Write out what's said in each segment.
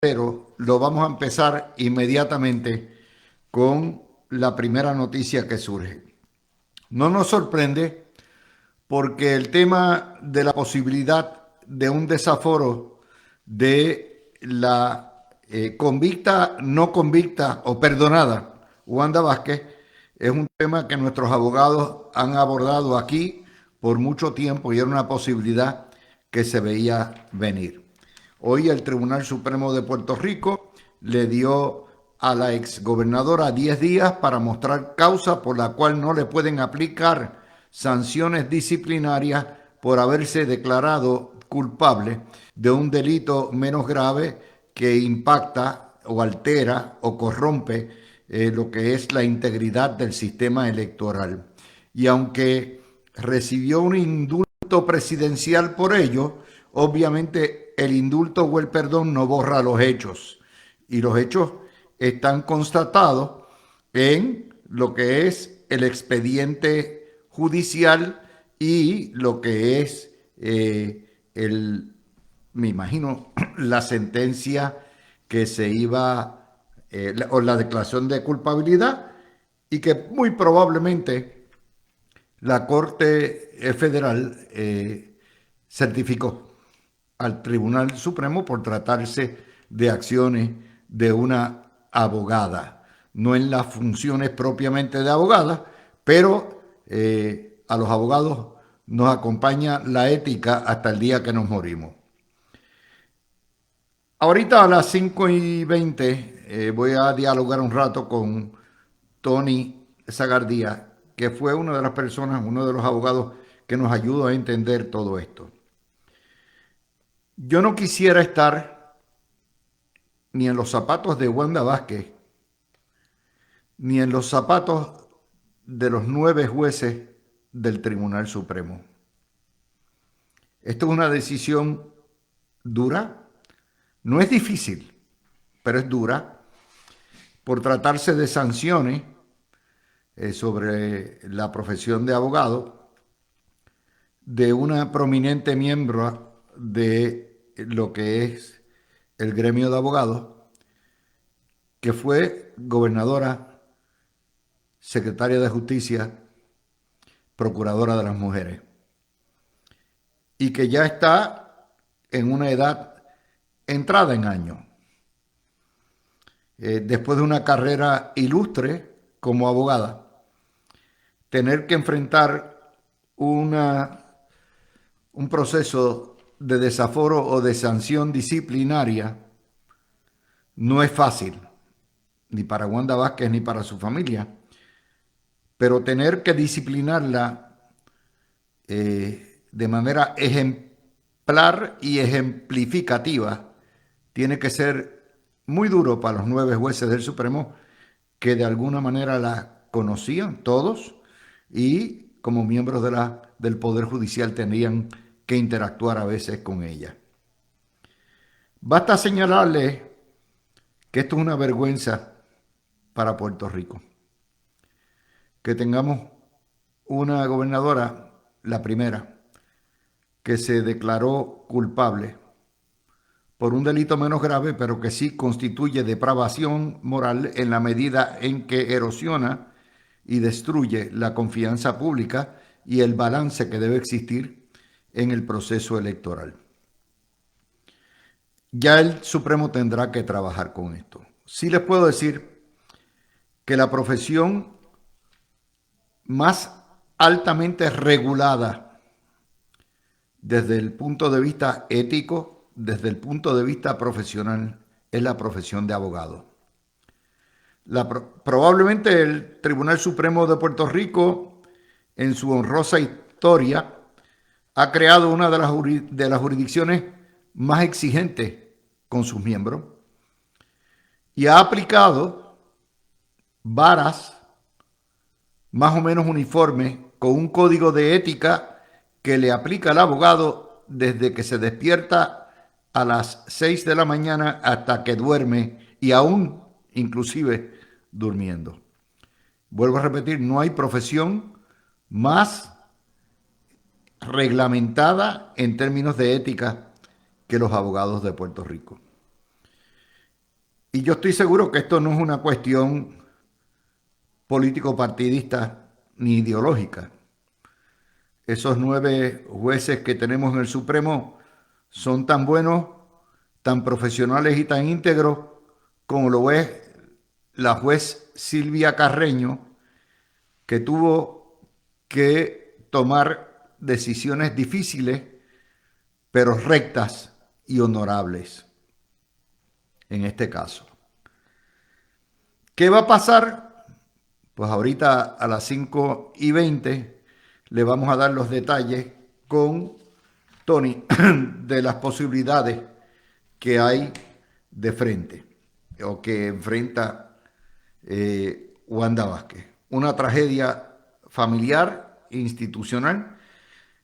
Pero lo vamos a empezar inmediatamente con la primera noticia que surge. No nos sorprende porque el tema de la posibilidad de un desaforo de la convicta, no convicta o perdonada Wanda Vázquez es un tema que nuestros abogados han abordado aquí por mucho tiempo y era una posibilidad que se veía venir. Hoy el Tribunal Supremo de Puerto Rico le dio a la exgobernadora 10 días para mostrar causa por la cual no le pueden aplicar sanciones disciplinarias por haberse declarado culpable de un delito menos grave que impacta o altera o corrompe lo que es la integridad del sistema electoral. Y aunque recibió un indulto presidencial por ello, obviamente el indulto o el perdón no borra los hechos. Y los hechos están constatados en lo que es el expediente judicial y lo que es me imagino, la sentencia que se iba, o la declaración de culpabilidad, y que muy probablemente la Corte Federal certificó al Tribunal Supremo por tratarse de acciones de una abogada, no en las funciones propiamente de abogada, pero a los abogados nos acompaña la ética hasta el día que nos morimos. Ahorita a las 5:20 voy a dialogar un rato con Tony Zagardía, que fue una de las personas, uno de los abogados que nos ayudó a entender todo esto. Yo no quisiera estar ni en los zapatos de Wanda Vázquez, ni en los zapatos de los 9 jueces del Tribunal Supremo. Esto es una decisión dura, no es difícil, pero es dura, por tratarse de sanciones sobre la profesión de abogado de una prominente miembro de lo que es el gremio de abogados, que fue gobernadora, secretaria de Justicia, procuradora de las mujeres, y que ya está en una edad entrada en años. Después de una carrera ilustre como abogada, tener que enfrentar un proceso de desaforo o de sanción disciplinaria no es fácil, ni para Wanda Vázquez ni para su familia, pero tener que disciplinarla de manera ejemplar y ejemplificativa tiene que ser muy duro para los 9 jueces del Supremo que de alguna manera la conocían todos y como miembros del Poder Judicial tenían que interactuar a veces con ella. Basta señalarle que esto es una vergüenza para Puerto Rico. Que tengamos una gobernadora, la primera, que se declaró culpable por un delito menos grave, pero que sí constituye depravación moral en la medida en que erosiona y destruye la confianza pública y el balance que debe existir en el proceso electoral. Ya el Supremo tendrá que trabajar con esto. Sí les puedo decir que la profesión más altamente regulada desde el punto de vista ético, desde el punto de vista profesional, es la profesión de abogado. Probablemente el Tribunal Supremo de Puerto Rico, en su honrosa historia, ha creado una de las jurisdicciones más exigentes con sus miembros y ha aplicado varas más o menos uniformes con un código de ética que le aplica al abogado desde que se despierta a las 6 de la mañana hasta que duerme y aún inclusive durmiendo. Vuelvo a repetir, no hay profesión más reglamentada en términos de ética que los abogados de Puerto Rico. Y yo estoy seguro que esto no es una cuestión político-partidista ni ideológica. Esos 9 jueces que tenemos en el Supremo son tan buenos, tan profesionales y tan íntegros como lo es la juez Silvia Carreño, que tuvo que tomar decisiones difíciles, pero rectas y honorables en este caso. ¿Qué va a pasar? Pues ahorita a las 5:20 le vamos a dar los detalles con Tony de las posibilidades que hay de frente o que enfrenta Wanda Vázquez. Una tragedia familiar, institucional,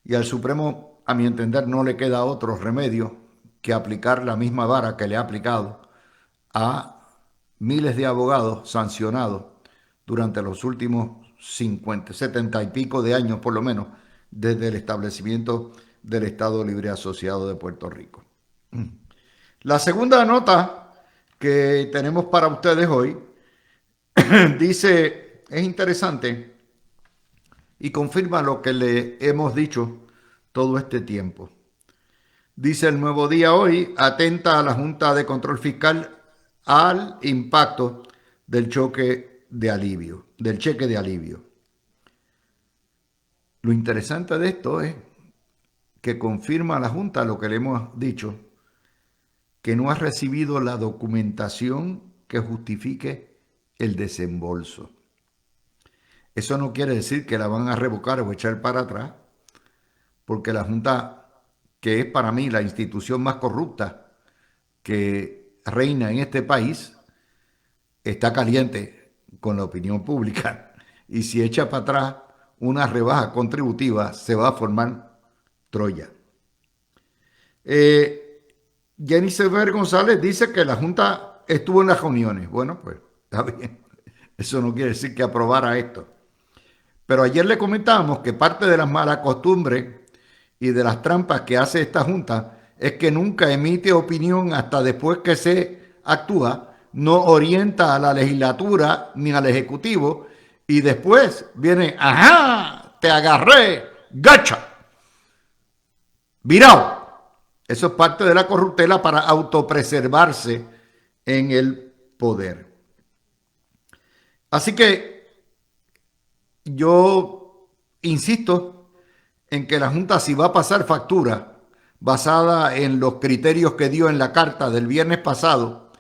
y al Supremo, a mi entender, no le queda otro remedio que aplicar la misma vara que le ha aplicado a miles de abogados sancionados durante los últimos 50, 70 y pico de años, por lo menos, desde el establecimiento del Estado Libre Asociado de Puerto Rico. La segunda nota que tenemos para ustedes hoy dice, es interesante y confirma lo que le hemos dicho todo este tiempo. Dice El Nuevo Día hoy, atenta a la Junta de Control Fiscal al impacto del cheque de alivio. Lo interesante de esto es que confirma a la Junta lo que le hemos dicho, que no ha recibido la documentación que justifique el desembolso. Eso no quiere decir que la van a revocar o echar para atrás, porque la Junta, que es para mí la institución más corrupta que reina en este país, está caliente con la opinión pública. Y si echa para atrás una rebaja contributiva, se va a formar Troya. Jenny Sever González dice que la Junta estuvo en las reuniones. Bueno, pues está bien. Eso no quiere decir que aprobara esto. Pero ayer le comentábamos que parte de las malas costumbres y de las trampas que hace esta Junta es que nunca emite opinión hasta después que se actúa, no orienta a la legislatura ni al Ejecutivo y después viene, ¡ajá! Te agarré, gacha, virado. Eso es parte de la corruptela para autopreservarse en el poder. Así que yo insisto en que la Junta, si va a pasar factura basada en los criterios que dio en la carta del viernes pasado,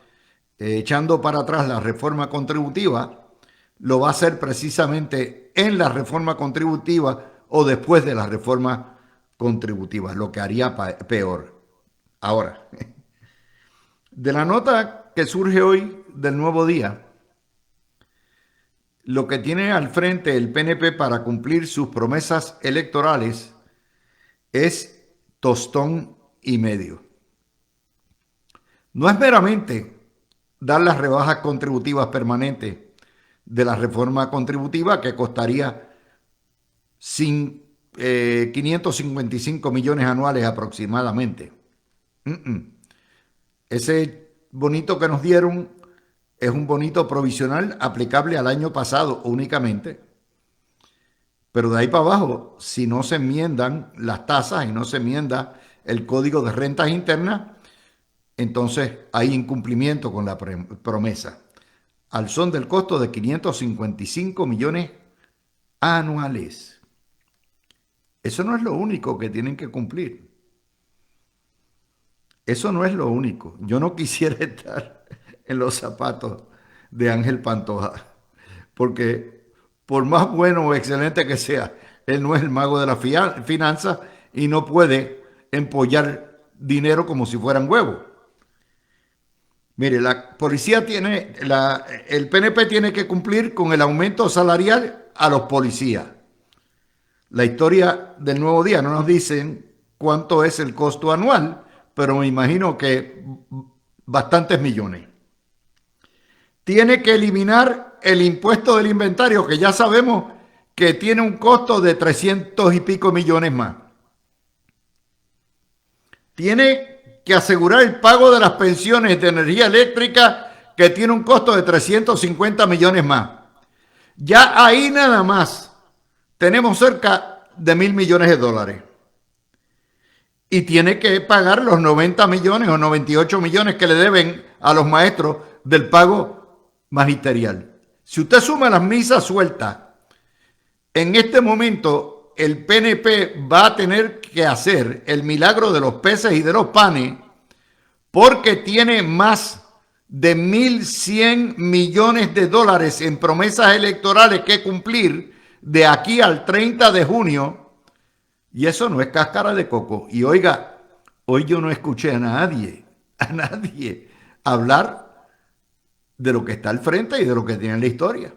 echando para atrás la reforma contributiva, lo va a hacer precisamente en la reforma contributiva o después de la reforma contributiva, lo que haría peor. Ahora, de la nota que surge hoy del Nuevo Día, lo que tiene al frente el PNP para cumplir sus promesas electorales es tostón y medio. No es meramente dar las rebajas contributivas permanentes de la reforma contributiva que costaría 555 millones anuales aproximadamente. Ese bonito que nos dieron es un bonito provisional aplicable al año pasado únicamente. Pero de ahí para abajo, si no se enmiendan las tasas y no se enmienda el Código de Rentas Internas, entonces hay incumplimiento con la promesa. Al son del costo de 555 millones anuales. Eso no es lo único que tienen que cumplir. Eso no es lo único. Yo no quisiera estar en los zapatos de Ángel Pantoja, porque por más bueno o excelente que sea, él no es el mago de la finanza y no puede empollar dinero como si fueran huevos. Mire, la policía el PNP tiene que cumplir con el aumento salarial a los policías. La historia del Nuevo Día no nos dicen cuánto es el costo anual, pero me imagino que bastantes millones. Tiene que eliminar el impuesto del inventario, que ya sabemos que tiene un costo de 300 y pico millones más. Tiene que asegurar el pago de las pensiones de energía eléctrica que tiene un costo de 350 millones más. Ya ahí nada más tenemos cerca de 1.000 millones de dólares. Y tiene que pagar los 90 millones o 98 millones que le deben a los maestros del pago magisterial. Si usted suma las misas sueltas, en este momento el PNP va a tener que hacer el milagro de los peces y de los panes porque tiene más de 1.100 millones de dólares en promesas electorales que cumplir de aquí al 30 de junio. Y eso no es cáscara de coco. Y oiga, hoy yo no escuché a nadie hablar de lo que está al frente y de lo que tiene en la historia.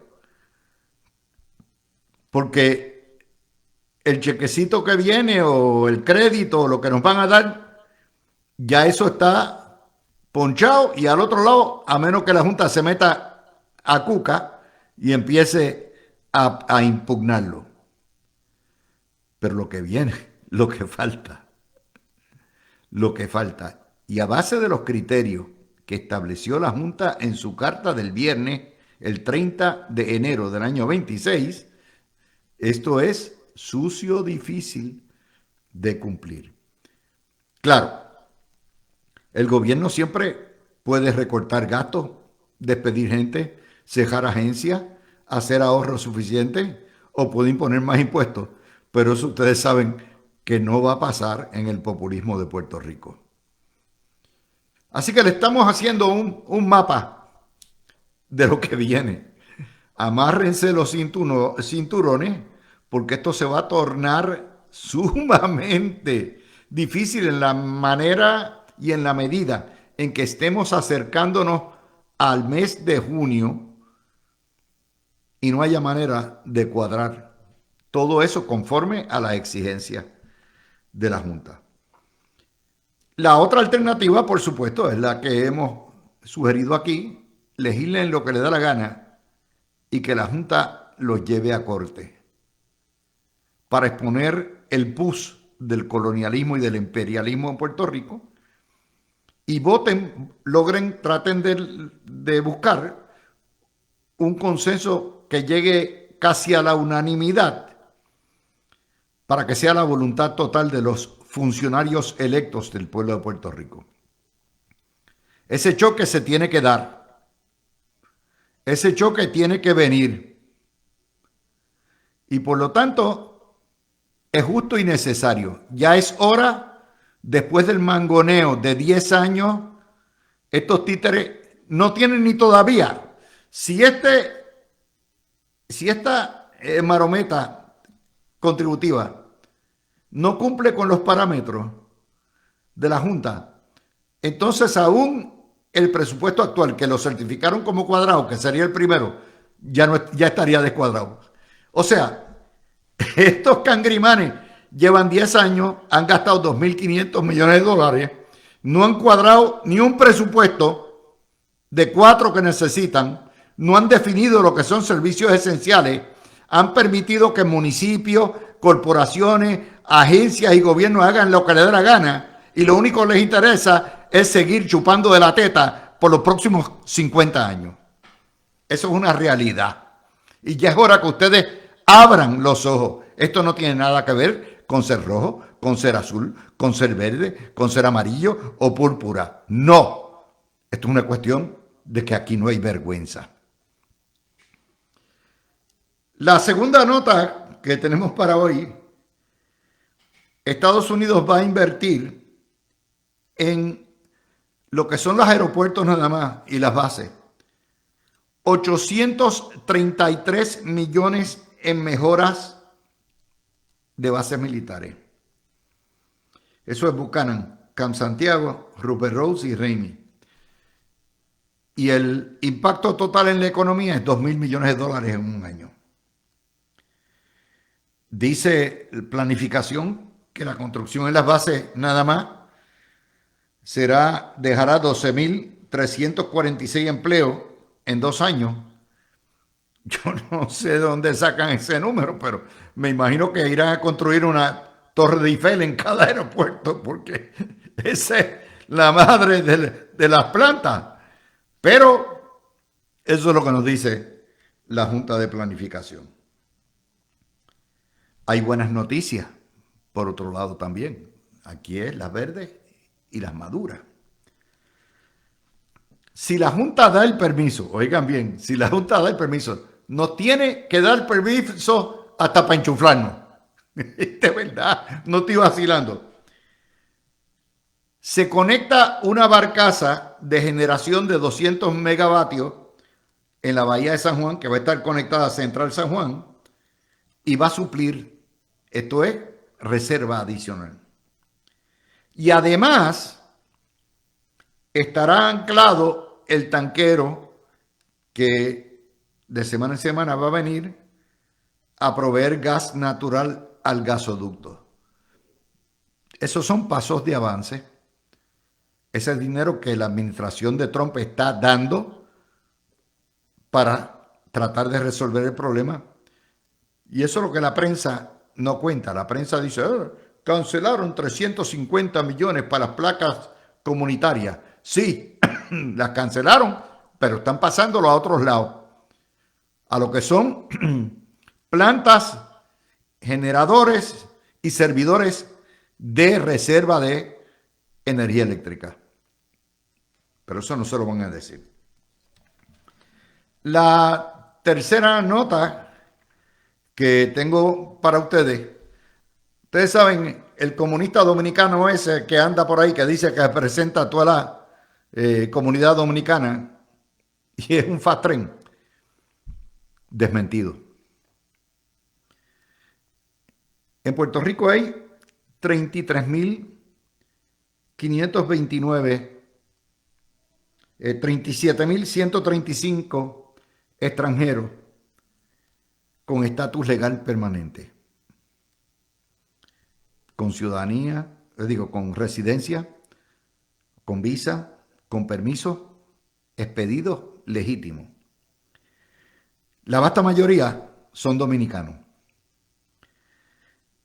Porque el chequecito que viene o el crédito o lo que nos van a dar, ya eso está ponchado y al otro lado, a menos que la Junta se meta a cuca y empiece a impugnarlo. Pero lo que viene, lo que falta, y a base de los criterios que estableció la Junta en su carta del viernes, el 30 de enero del año 26, esto es sucio, difícil de cumplir. Claro, el gobierno siempre puede recortar gastos, despedir gente, cejar agencias, hacer ahorros suficientes o puede imponer más impuestos. Pero eso ustedes saben que no va a pasar en el populismo de Puerto Rico. Así que le estamos haciendo un mapa de lo que viene. Amárrense los cinturones porque esto se va a tornar sumamente difícil en la manera y en la medida en que estemos acercándonos al mes de junio y no haya manera de cuadrar todo eso conforme a las exigencias de la Junta. La otra alternativa, por supuesto, es la que hemos sugerido aquí: legislen lo que le da la gana y que la Junta los lleve a corte para exponer el pus del colonialismo y del imperialismo en Puerto Rico y voten, traten de buscar un consenso que llegue casi a la unanimidad para que sea la voluntad total de los funcionarios electos del pueblo de Puerto Rico. Ese choque se tiene que dar. Ese choque tiene que venir. Y por lo tanto, es justo y necesario. Ya es hora, después del mangoneo de 10 años, estos títeres no tienen ni todavía. Si esta marometa contributiva no cumple con los parámetros de la Junta, entonces aún el presupuesto actual, que lo certificaron como cuadrado, que sería el primero, ya estaría descuadrado. O sea, estos cangrimanes llevan 10 años, han gastado 2.500 millones de dólares, no han cuadrado ni un presupuesto de 4 que necesitan, no han definido lo que son servicios esenciales, han permitido que municipios, corporaciones, agencias y gobiernos hagan lo que les dé la gana y lo único que les interesa es seguir chupando de la teta por los próximos 50 años. Eso es una realidad. Y ya es hora que ustedes abran los ojos. Esto no tiene nada que ver con ser rojo, con ser azul, con ser verde, con ser amarillo o púrpura. No. Esto es una cuestión de que aquí no hay vergüenza. La segunda nota que tenemos para hoy: Estados Unidos va a invertir en lo que son los aeropuertos nada más y las bases. 833 millones en mejoras de bases militares. Eso es Buchanan, Camp Santiago, Rupert Rose y Ramey. Y el impacto total en la economía es 2.000 millones de dólares en un año. Dice planificación que la construcción en las bases nada más dejará 12.346 empleos en 2 años. Yo no sé de dónde sacan ese número, pero me imagino que irán a construir una torre de Eiffel en cada aeropuerto, porque esa es la madre de las plantas. Pero Eso es lo que nos dice la Junta de Planificación. Hay buenas noticias, por otro lado también. Aquí es las verdes y las maduras. Si la Junta da el permiso, oigan bien, si la Junta da el permiso, nos tiene que dar permiso hasta para enchuflarnos. De verdad, no estoy vacilando. Se conecta una barcaza de generación de 200 megavatios en la bahía de San Juan, que va a estar conectada a Central San Juan, y va a suplir, esto es, reserva adicional. Y además, estará anclado el tanquero que de semana en semana va a venir a proveer gas natural al gasoducto. Esos son pasos de avance. Ese dinero que la administración de Trump está dando para tratar de resolver el problema. Y eso es lo que la prensa no cuenta. La prensa dice, cancelaron 350 millones para las placas comunitarias. Sí, las cancelaron, pero están pasándolo a otros lados. A lo que son plantas, generadores y servidores de reserva de energía eléctrica. Pero eso no se lo van a decir. La tercera nota que tengo para ustedes. Ustedes saben, el comunista dominicano ese que anda por ahí, que dice que representa a toda la comunidad dominicana y es un fast tren. Desmentido. En Puerto Rico hay 33.529, 37.135 extranjeros con estatus legal permanente, con ciudadanía, con residencia, con visa, con permiso, expedidos legítimos. La vasta mayoría son dominicanos.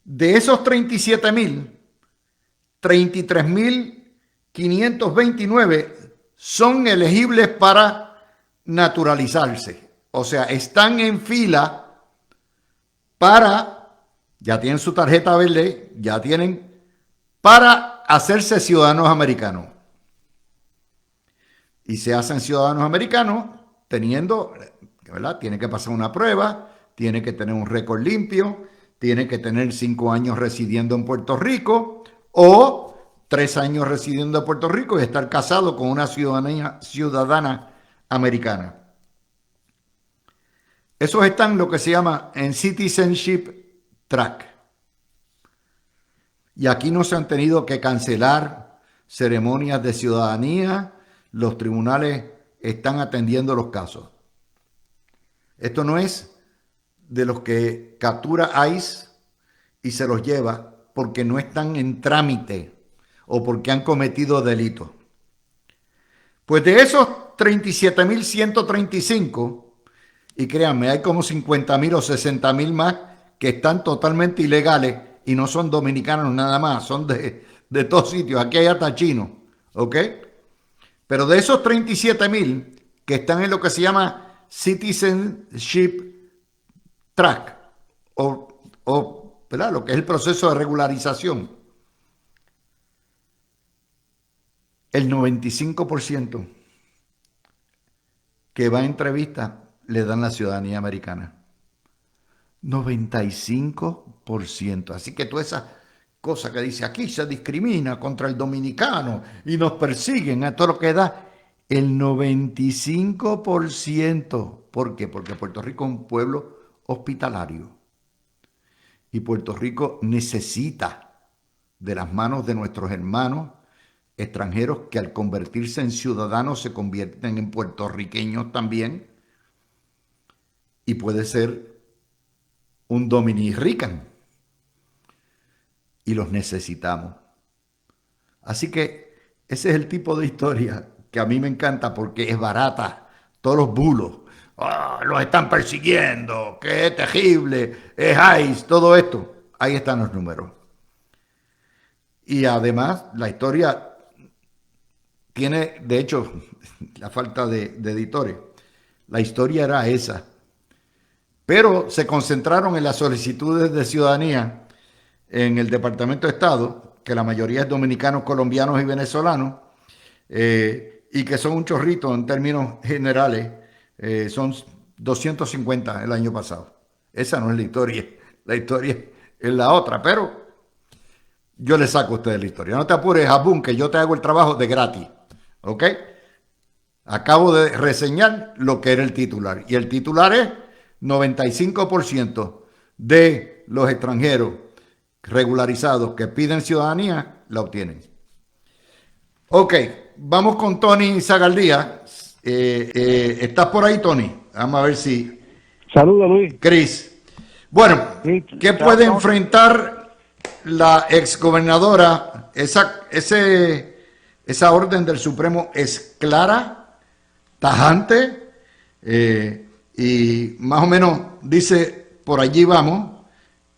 De esos 37.000, 33.529 son elegibles para naturalizarse. O sea, están en fila para, ya tienen su tarjeta verde, ya tienen, para hacerse ciudadanos americanos. Y se hacen ciudadanos americanos teniendo, ¿verdad? Tiene que pasar una prueba, tiene que tener un récord limpio, tiene que tener 5 años residiendo en Puerto Rico o 3 años residiendo en Puerto Rico y estar casado con una ciudadana americana. Esos están lo que se llama en Citizenship Track. Y aquí no se han tenido que cancelar ceremonias de ciudadanía. Los tribunales están atendiendo los casos. Esto no es de los que captura ICE y se los lleva porque no están en trámite o porque han cometido delitos. Pues de esos 37.135, y créanme, hay como 50.000 o 60.000 más que están totalmente ilegales y no son dominicanos nada más, son de todos sitios. Aquí hay hasta chinos, ¿ok? Pero de esos 37.000 que están en lo que se llama Citizenship Track, ¿verdad? Lo que es el proceso de regularización, el 95% que va a entrevista le dan la ciudadanía americana. 95%. Así que toda esa cosa que dice aquí se discrimina contra el dominicano y nos persiguen a todo lo que da, el 95%. ¿Por qué? Porque Puerto Rico es un pueblo hospitalario y Puerto Rico necesita de las manos de nuestros hermanos extranjeros que al convertirse en ciudadanos se convierten en puertorriqueños también, y puede ser un dominican, y los necesitamos. Así que ese es el tipo de historia que a mí me encanta porque es barata. Todos los bulos, los están persiguiendo, qué terrible, es ICE, todo esto, ahí están los números. Y además la historia tiene, de hecho, la falta de editores, La historia era esa. Pero se concentraron en las solicitudes de ciudadanía en el Departamento de Estado, que la mayoría es dominicanos, colombianos y venezolanos, y que son un chorrito en términos generales, son 250 el año pasado. Esa no es la historia es la otra, pero yo le saco a ustedes la historia. No te apures, Jabún, que yo te hago el trabajo de gratis, ¿ok? Acabo de reseñar lo que era el titular, y el titular es 95% de los extranjeros regularizados que piden ciudadanía la obtienen. Ok, vamos con Tony Zagaldía. ¿Estás por ahí, Tony? Vamos a ver si... Saludos, Luis. Cris. Bueno, Sí, ¿qué puede enfrentar la exgobernadora? Esa orden del Supremo es clara, tajante, y más o menos dice, por allí vamos,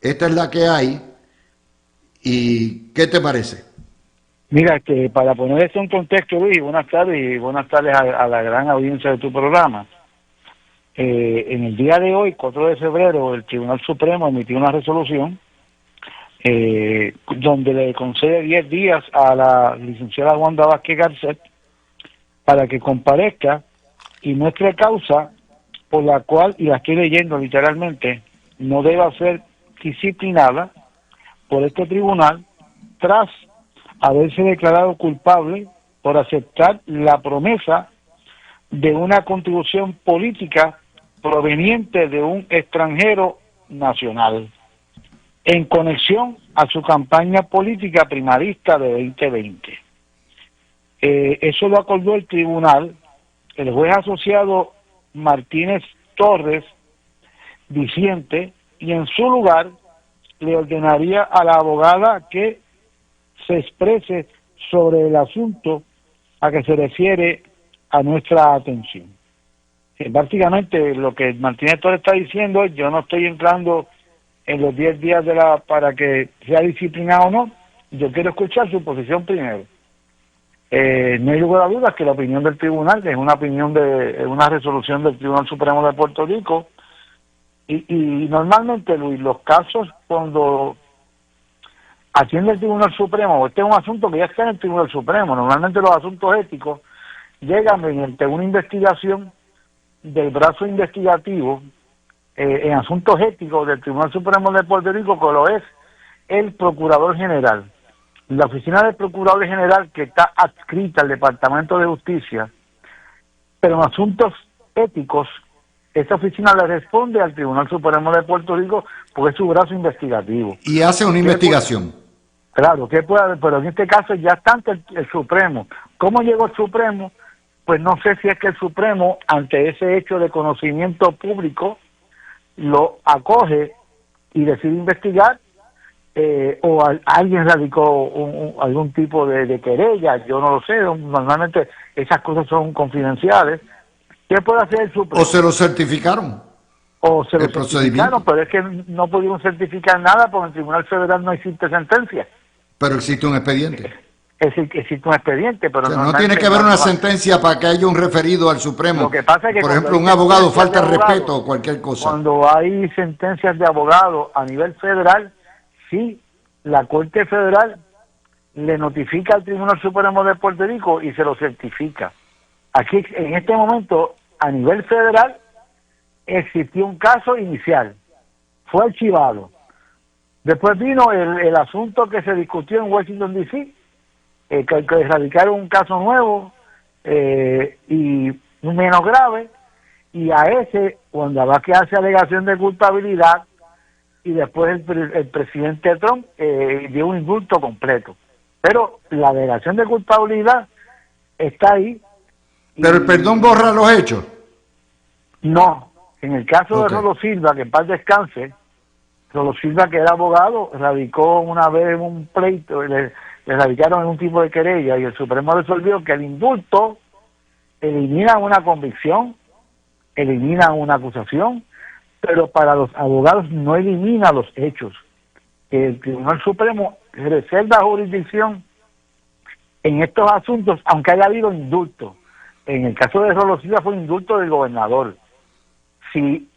esta es la que hay. ¿Y qué te parece? Mira, que para poner esto en contexto, Luis, buenas tardes a la gran audiencia de tu programa. En el día de hoy, 4 de febrero, el Tribunal Supremo emitió una resolución donde le concede 10 días a la licenciada Wanda Vázquez Garcet para que comparezca y muestre causa por la cual, y la estoy leyendo literalmente, no deba ser disciplinada por este tribunal tras haberse declarado culpable por aceptar la promesa de una contribución política proveniente de un extranjero nacional en conexión a su campaña política primarista de 2020. Eso lo acordó el tribunal. El juez asociado Martínez Torres diciente, y en su lugar le ordenaría a la abogada que se exprese sobre el asunto a que se refiere a nuestra atención. Básicamente lo que Martínez Torres está diciendo es: yo no estoy entrando en los 10 días para que sea disciplinado o no, yo quiero escuchar su posición primero. No hay lugar a dudas que la opinión del tribunal, que es una opinión una resolución del Tribunal Supremo de Puerto Rico, y normalmente, Luis, los casos cuando atiende el Tribunal Supremo, este es un asunto que ya está en el Tribunal Supremo, normalmente los asuntos éticos llegan mediante una investigación del brazo investigativo en asuntos éticos del Tribunal Supremo de Puerto Rico, que lo es el Procurador General. La oficina del Procurador General, que está adscrita al Departamento de Justicia, pero en asuntos éticos, esta oficina le responde al Tribunal Supremo de Puerto Rico porque es su brazo investigativo. Y hace una investigación. Claro, ¿qué puede haber? Pero en este caso ya está ante el Supremo. ¿Cómo llegó el Supremo? Pues no sé si es que el Supremo, ante ese hecho de conocimiento público, lo acoge y decide investigar, alguien radicó algún tipo de querella, yo no lo sé, normalmente esas cosas son confidenciales. ¿Qué puede hacer el Supremo? ¿O se lo certificaron? O se lo El procedimiento. certificaron, pero es que no pudieron certificar nada porque en el Tribunal Federal no existe sentencia. Pero existe un expediente. Existe un expediente, pero O sea, no tiene que haber una sentencia para que haya un referido al Supremo. Lo que pasa es que, por ejemplo, un abogado falta de respeto o cualquier cosa. Cuando hay sentencias de abogado a nivel federal, sí, la Corte Federal le notifica al Tribunal Supremo de Puerto Rico y se lo certifica. Aquí, en este momento, a nivel federal, existió un caso inicial, fue archivado. Después vino el asunto que se discutió en Washington, D.C., que radicaron un caso nuevo y menos grave, y a ese, cuando va que hace alegación de culpabilidad, y después el presidente Trump dio un indulto completo. Pero la alegación de culpabilidad está ahí. Pero el perdón borra los hechos. No, en el caso de Okay. Rolo Silva, que en paz descanse, Rolo Silva, que era abogado, radicó una vez un pleito, le radicaron en un tipo de querella y el Supremo resolvió que el indulto elimina una convicción, elimina una acusación, pero para los abogados no elimina los hechos. El Tribunal Supremo reserva jurisdicción en estos asuntos, aunque haya habido indulto, En el caso de Rolo Silva fue indulto del gobernador. Si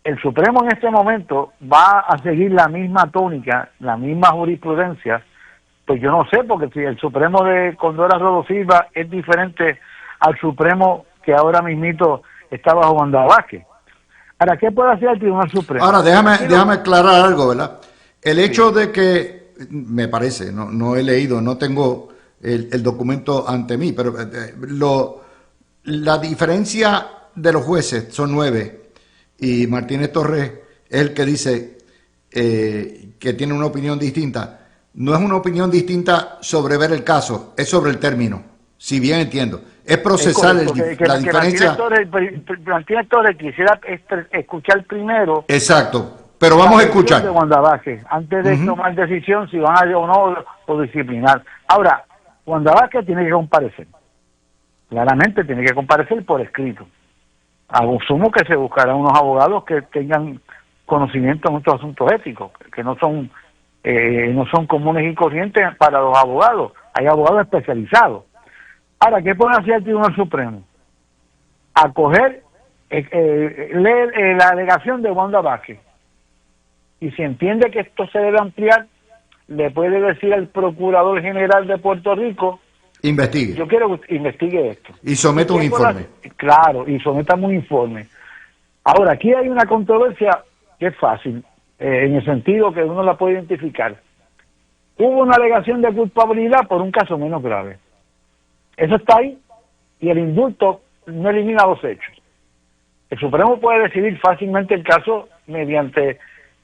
el Supremo en este momento va a seguir la misma tónica, la misma jurisprudencia, pues yo no sé, porque si el Supremo de Condora Rolo Silva es diferente al Supremo que ahora mismito está bajo Wanda Vázquez. Ahora, ¿qué puede hacer el Tribunal Supremo? Ahora, déjame aclarar algo, ¿verdad? El hecho de que, me parece, no he leído, no tengo el documento ante mí, pero la diferencia de los jueces son 9 y Martínez Torres es el que dice que tiene una opinión distinta. No es una opinión distinta sobre ver el caso, es sobre el término, si bien entiendo. Es procesar la diferencia. Martínez Torres quisiera escuchar primero. Exacto, pero vamos a escuchar. De Wanda Vázquez, antes de tomar decisión si van a o no o disciplinar. Ahora, Wanda Vázquez tiene que comparecer. Claramente tiene que comparecer por escrito. Asumo que se buscarán unos abogados que tengan conocimiento en estos asuntos éticos, que no son comunes y corrientes para los abogados. Hay abogados especializados. Ahora, ¿qué puede hacer el Tribunal Supremo? Acoger, leer la alegación de Wanda Vázquez. Y si entiende que esto se debe ampliar, le puede decir al Procurador General de Puerto Rico, investigue. Yo quiero que investigue esto. Y someta un informe. Claro, y sometamos un informe. Ahora, aquí hay una controversia que es fácil, en el sentido que uno la puede identificar. Hubo una alegación de culpabilidad por un caso menos grave. Eso está ahí, y el indulto no elimina los hechos. El Supremo puede decidir fácilmente el caso mediante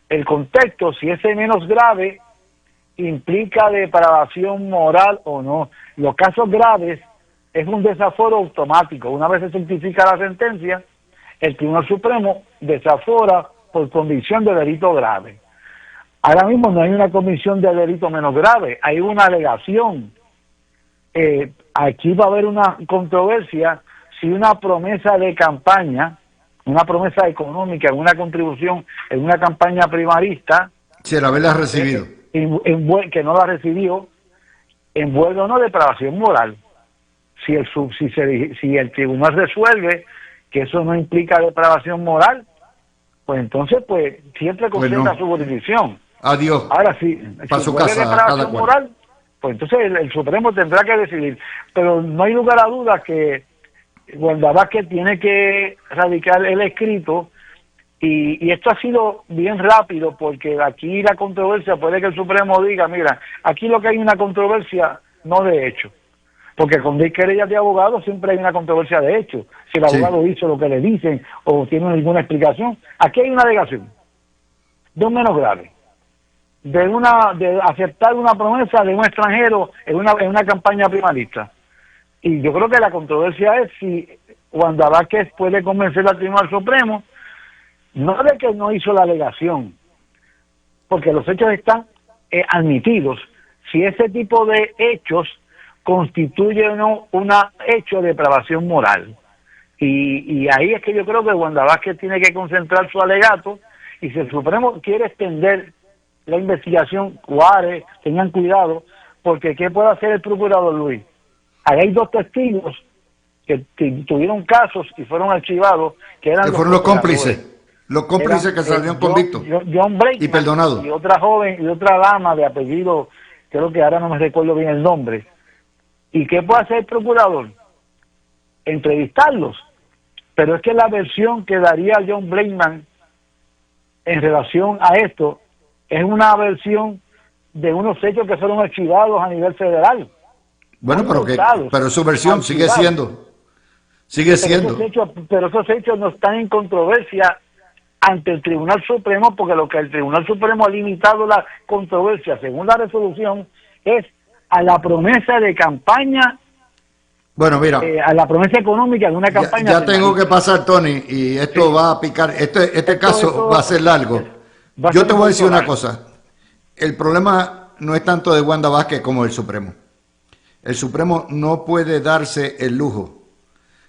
el contexto, si ese menos grave implica depravación moral o no. Los casos graves es un desaforo automático. Una vez se certifica la sentencia, el Tribunal Supremo desafora por convicción de delito grave. Ahora mismo no hay una comisión de delito menos grave, hay una alegación. Aquí va a haber una controversia si una promesa de campaña, una promesa económica, una contribución en una campaña primarista, si el haberla recibido, que no la recibió, envuelve o no depravación moral. Si el tribunal resuelve que eso no implica depravación moral, pues entonces pues siempre concentra su jurisdicción. Adiós. Ahora sí, para si su casa, depravación moral, pues entonces el Supremo tendrá que decidir. Pero no hay lugar a dudas que Wanda Vázquez tiene que radicar el escrito, y esto ha sido bien rápido, porque aquí la controversia puede que el Supremo diga, mira, aquí lo que hay una controversia no de hecho, porque cuando hay querellas de abogados siempre hay una controversia de hecho, si el abogado hizo lo que le dicen o tiene ninguna explicación. Aquí hay una alegación de un menos grave, de aceptar una promesa de un extranjero en una campaña primarista. Y yo creo que la controversia es si Wanda Vázquez puede convencer al Tribunal Supremo, no de que no hizo la alegación, porque los hechos están admitidos, si ese tipo de hechos constituye o no un hecho de depravación moral. Y ahí es que yo creo que Wanda Vázquez tiene que concentrar su alegato, y si el Supremo quiere extender la investigación, tengan cuidado, porque ¿qué puede hacer el procurador Luis? Ahí hay 2 testigos que tuvieron casos y fueron archivados, que fueron los cómplices. Los cómplices que salieron convictos John Blake y perdonados. Y otra joven y otra dama de apellido, creo que ahora no me recuerdo bien el nombre. ¿Y qué puede hacer el procurador? Entrevistarlos. Pero es que la versión que daría John Blakeman en relación a esto es una versión de unos hechos que fueron archivados a nivel federal. Bueno, pero su versión sigue siendo. Pero esos hechos no están en controversia ante el Tribunal Supremo, porque lo que el Tribunal Supremo ha limitado la controversia, según la resolución, es a la promesa de campaña. Bueno, mira, a la promesa económica de una campaña. Ya tengo que pasar, Tony, y esto va a picar. Este caso va a ser largo. Yo te voy a decir una cosa. El problema no es tanto de Wanda Vázquez como del Supremo. El Supremo no puede darse el lujo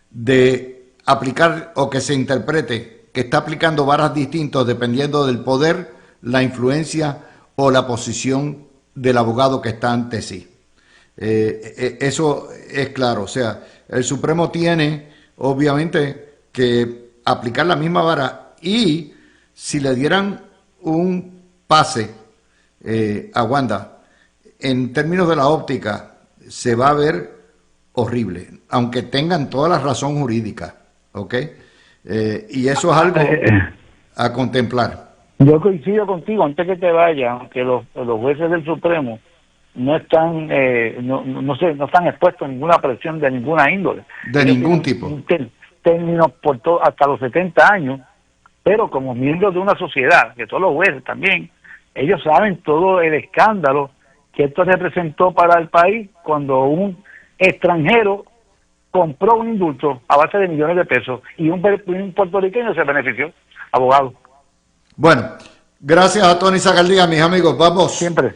de aplicar o que se interprete que está aplicando varas distintas dependiendo del poder, la influencia o la posición del abogado que está ante sí. Eso es claro. O sea, el Supremo tiene, obviamente, que aplicar la misma vara y si le dieran un pase a Wanda, en términos de la óptica, se va a ver horrible, aunque tengan toda la razón jurídica, ¿ok? Y eso es algo a contemplar. Yo coincido contigo, antes que te vaya, aunque los jueces del Supremo no están no están expuestos a ninguna presión de ninguna índole. De Ellos ningún tienen tipo. términos por todo, hasta los 70 años, pero como miembros de una sociedad, que todos los jueces también, ellos saben todo el escándalo que esto representó para el país cuando un extranjero compró un indulto a base de millones de pesos y un puertorriqueño se benefició, abogado. Bueno, gracias a Tony Zacaldía, mis amigos. Vamos Siempre.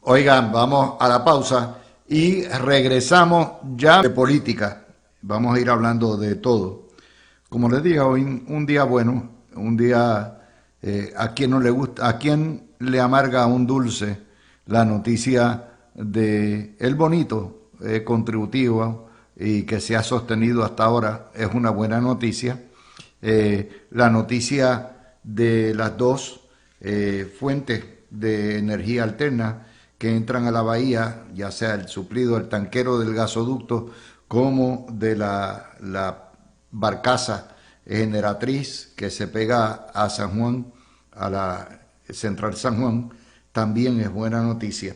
oigan, vamos a la pausa y regresamos ya de política. Vamos a ir hablando de todo. Como les dije, hoy un día bueno, un día a quien no le gusta, a quien le amarga un dulce la noticia de el bonito contributivo y que se ha sostenido hasta ahora es una buena noticia. La noticia de las dos fuentes de energía alterna que entran a la bahía, ya sea el suplido del tanquero del gasoducto como de la barcaza generatriz que se pega a San Juan, a la central San Juan, también es buena noticia.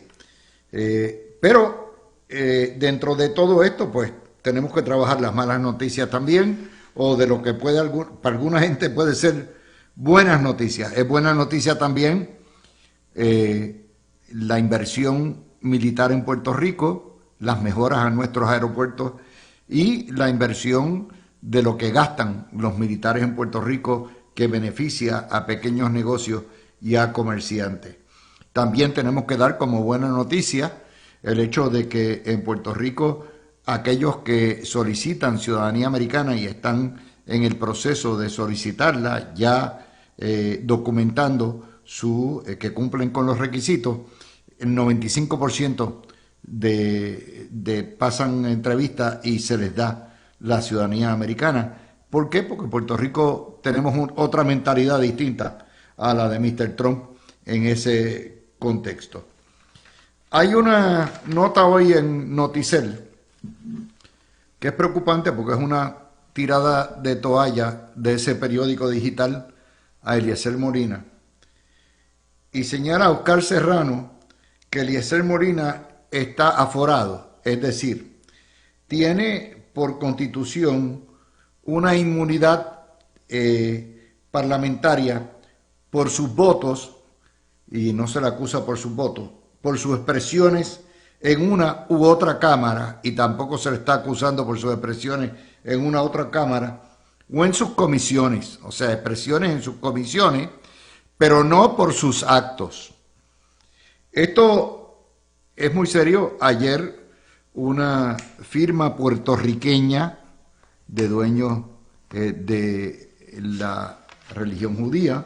Pero dentro de todo esto, pues tenemos que trabajar las malas noticias también, o de lo que puede para alguna gente puede ser buenas noticias. Es buena noticia también la inversión militar en Puerto Rico, las mejoras a nuestros aeropuertos y la inversión de lo que gastan los militares en Puerto Rico que beneficia a pequeños negocios y a comerciantes. También tenemos que dar como buena noticia el hecho de que en Puerto Rico aquellos que solicitan ciudadanía americana y están en el proceso de solicitarla, ya documentando que cumplen con los requisitos, el 95% pasan entrevistas y se les da la ciudadanía americana. ¿Por qué? Porque en Puerto Rico tenemos otra mentalidad distinta a la de Mr. Trump en ese contexto. Hay una nota hoy en Noticel que es preocupante porque es una tirada de toalla de ese periódico digital a Eliezer Molina. Y señala a Oscar Serrano que Eliezer Molina está aforado, es decir, tiene por constitución una inmunidad parlamentaria por sus votos, y no se le acusa por sus votos, por sus expresiones en una u otra cámara, y tampoco se le está acusando por sus expresiones en una otra cámara, o en sus comisiones, o sea, expresiones en sus comisiones, pero no por sus actos. Esto es muy serio. Ayer una firma puertorriqueña de dueños de la religión judía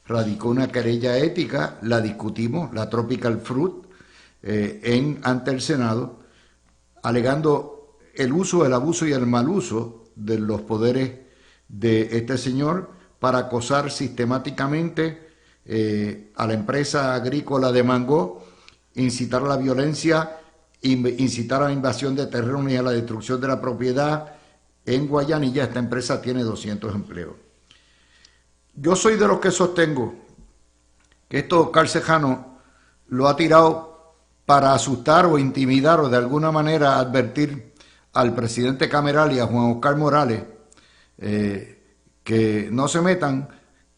radicó una querella ética, la discutimos, la Tropical Fruit, ante el Senado, alegando el uso, el abuso y el mal uso de los poderes de este señor para acosar sistemáticamente a la empresa agrícola de Mango, incitar a la violencia, incitar a la invasión de terrenos y a la destrucción de la propiedad en Guayanilla. Esta empresa tiene 200 empleos. Yo soy de los que sostengo que esto Oscar Serrano lo ha tirado para asustar o intimidar o de alguna manera advertir al presidente Cameral y a Juan Oscar Morales que no se metan,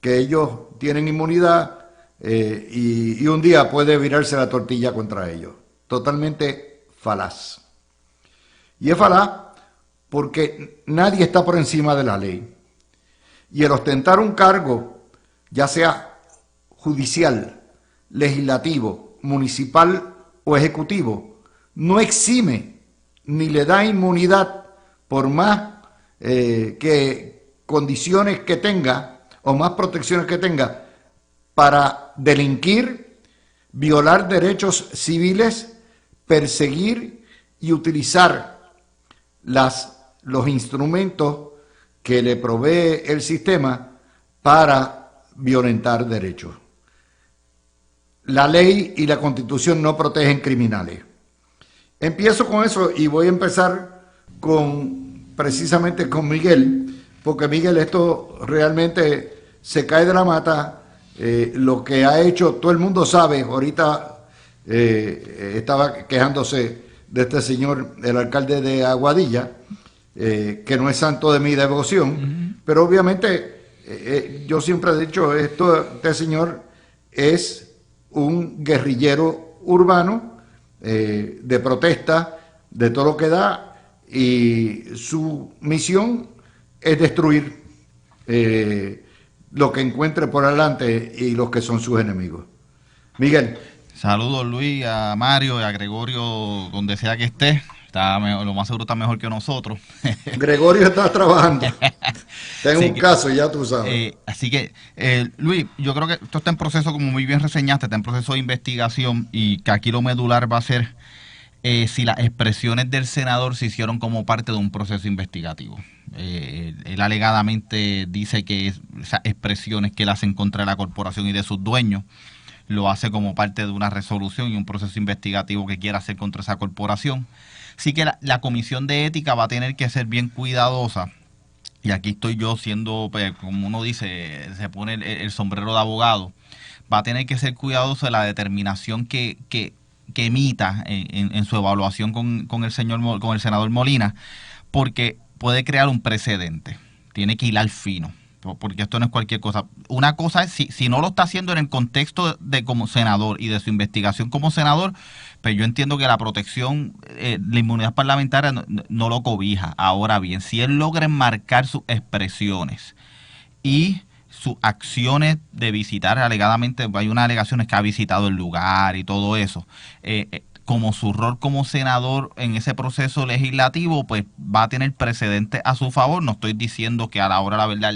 que ellos tienen inmunidad y un día puede virarse la tortilla contra ellos. Totalmente falaz. Y es falaz porque nadie está por encima de la ley. Y el ostentar un cargo, ya sea judicial, legislativo, municipal o ejecutivo, no exime ni le da inmunidad por más que condiciones que tenga o más protecciones que tenga para delinquir, violar derechos civiles, perseguir y utilizar los instrumentos que le provee el sistema para violentar derechos. La ley y la Constitución no protegen criminales. Empiezo con eso y voy a empezar precisamente con Miguel, porque Miguel, esto realmente se cae de la mata. Lo que ha hecho, todo el mundo sabe. Ahorita estaba quejándose de este señor, el alcalde de Aguadilla, que no es santo de mi devoción, pero obviamente yo siempre he dicho este señor es un guerrillero urbano de protesta, de todo lo que da, y su misión es destruir lo que encuentre por adelante y los que son sus enemigos. Miguel. Saludos, Luis, a Mario y a Gregorio, donde sea que esté. Está mejor, lo más seguro está mejor que nosotros. Gregorio está trabajando. Tengo un caso, ya tú sabes. Así que, Luis, yo creo que esto está en proceso, como muy bien reseñaste, está en proceso de investigación, y que aquí lo medular va a ser si las expresiones del senador se hicieron como parte de un proceso investigativo. Él alegadamente dice que esas expresiones que él hace en contra de la corporación y de sus dueños lo hace como parte de una resolución y un proceso investigativo que quiere hacer contra esa corporación. Así que la Comisión de Ética va a tener que ser bien cuidadosa, y aquí estoy yo siendo, pues, como uno dice, se pone el sombrero de abogado, va a tener que ser cuidadoso de la determinación que emita en su evaluación con el senador Molina, porque puede crear un precedente. Tiene que hilar fino, porque esto no es cualquier cosa. Una cosa es, si no lo está haciendo en el contexto de como senador y de su investigación como senador, pues yo entiendo que la protección, la inmunidad parlamentaria no lo cobija. Ahora bien, si él logra enmarcar sus expresiones y sus acciones de visitar, alegadamente hay unas alegaciones que ha visitado el lugar y todo eso, como su rol como senador en ese proceso legislativo, pues va a tener precedente a su favor. No estoy diciendo que a la hora, la verdad,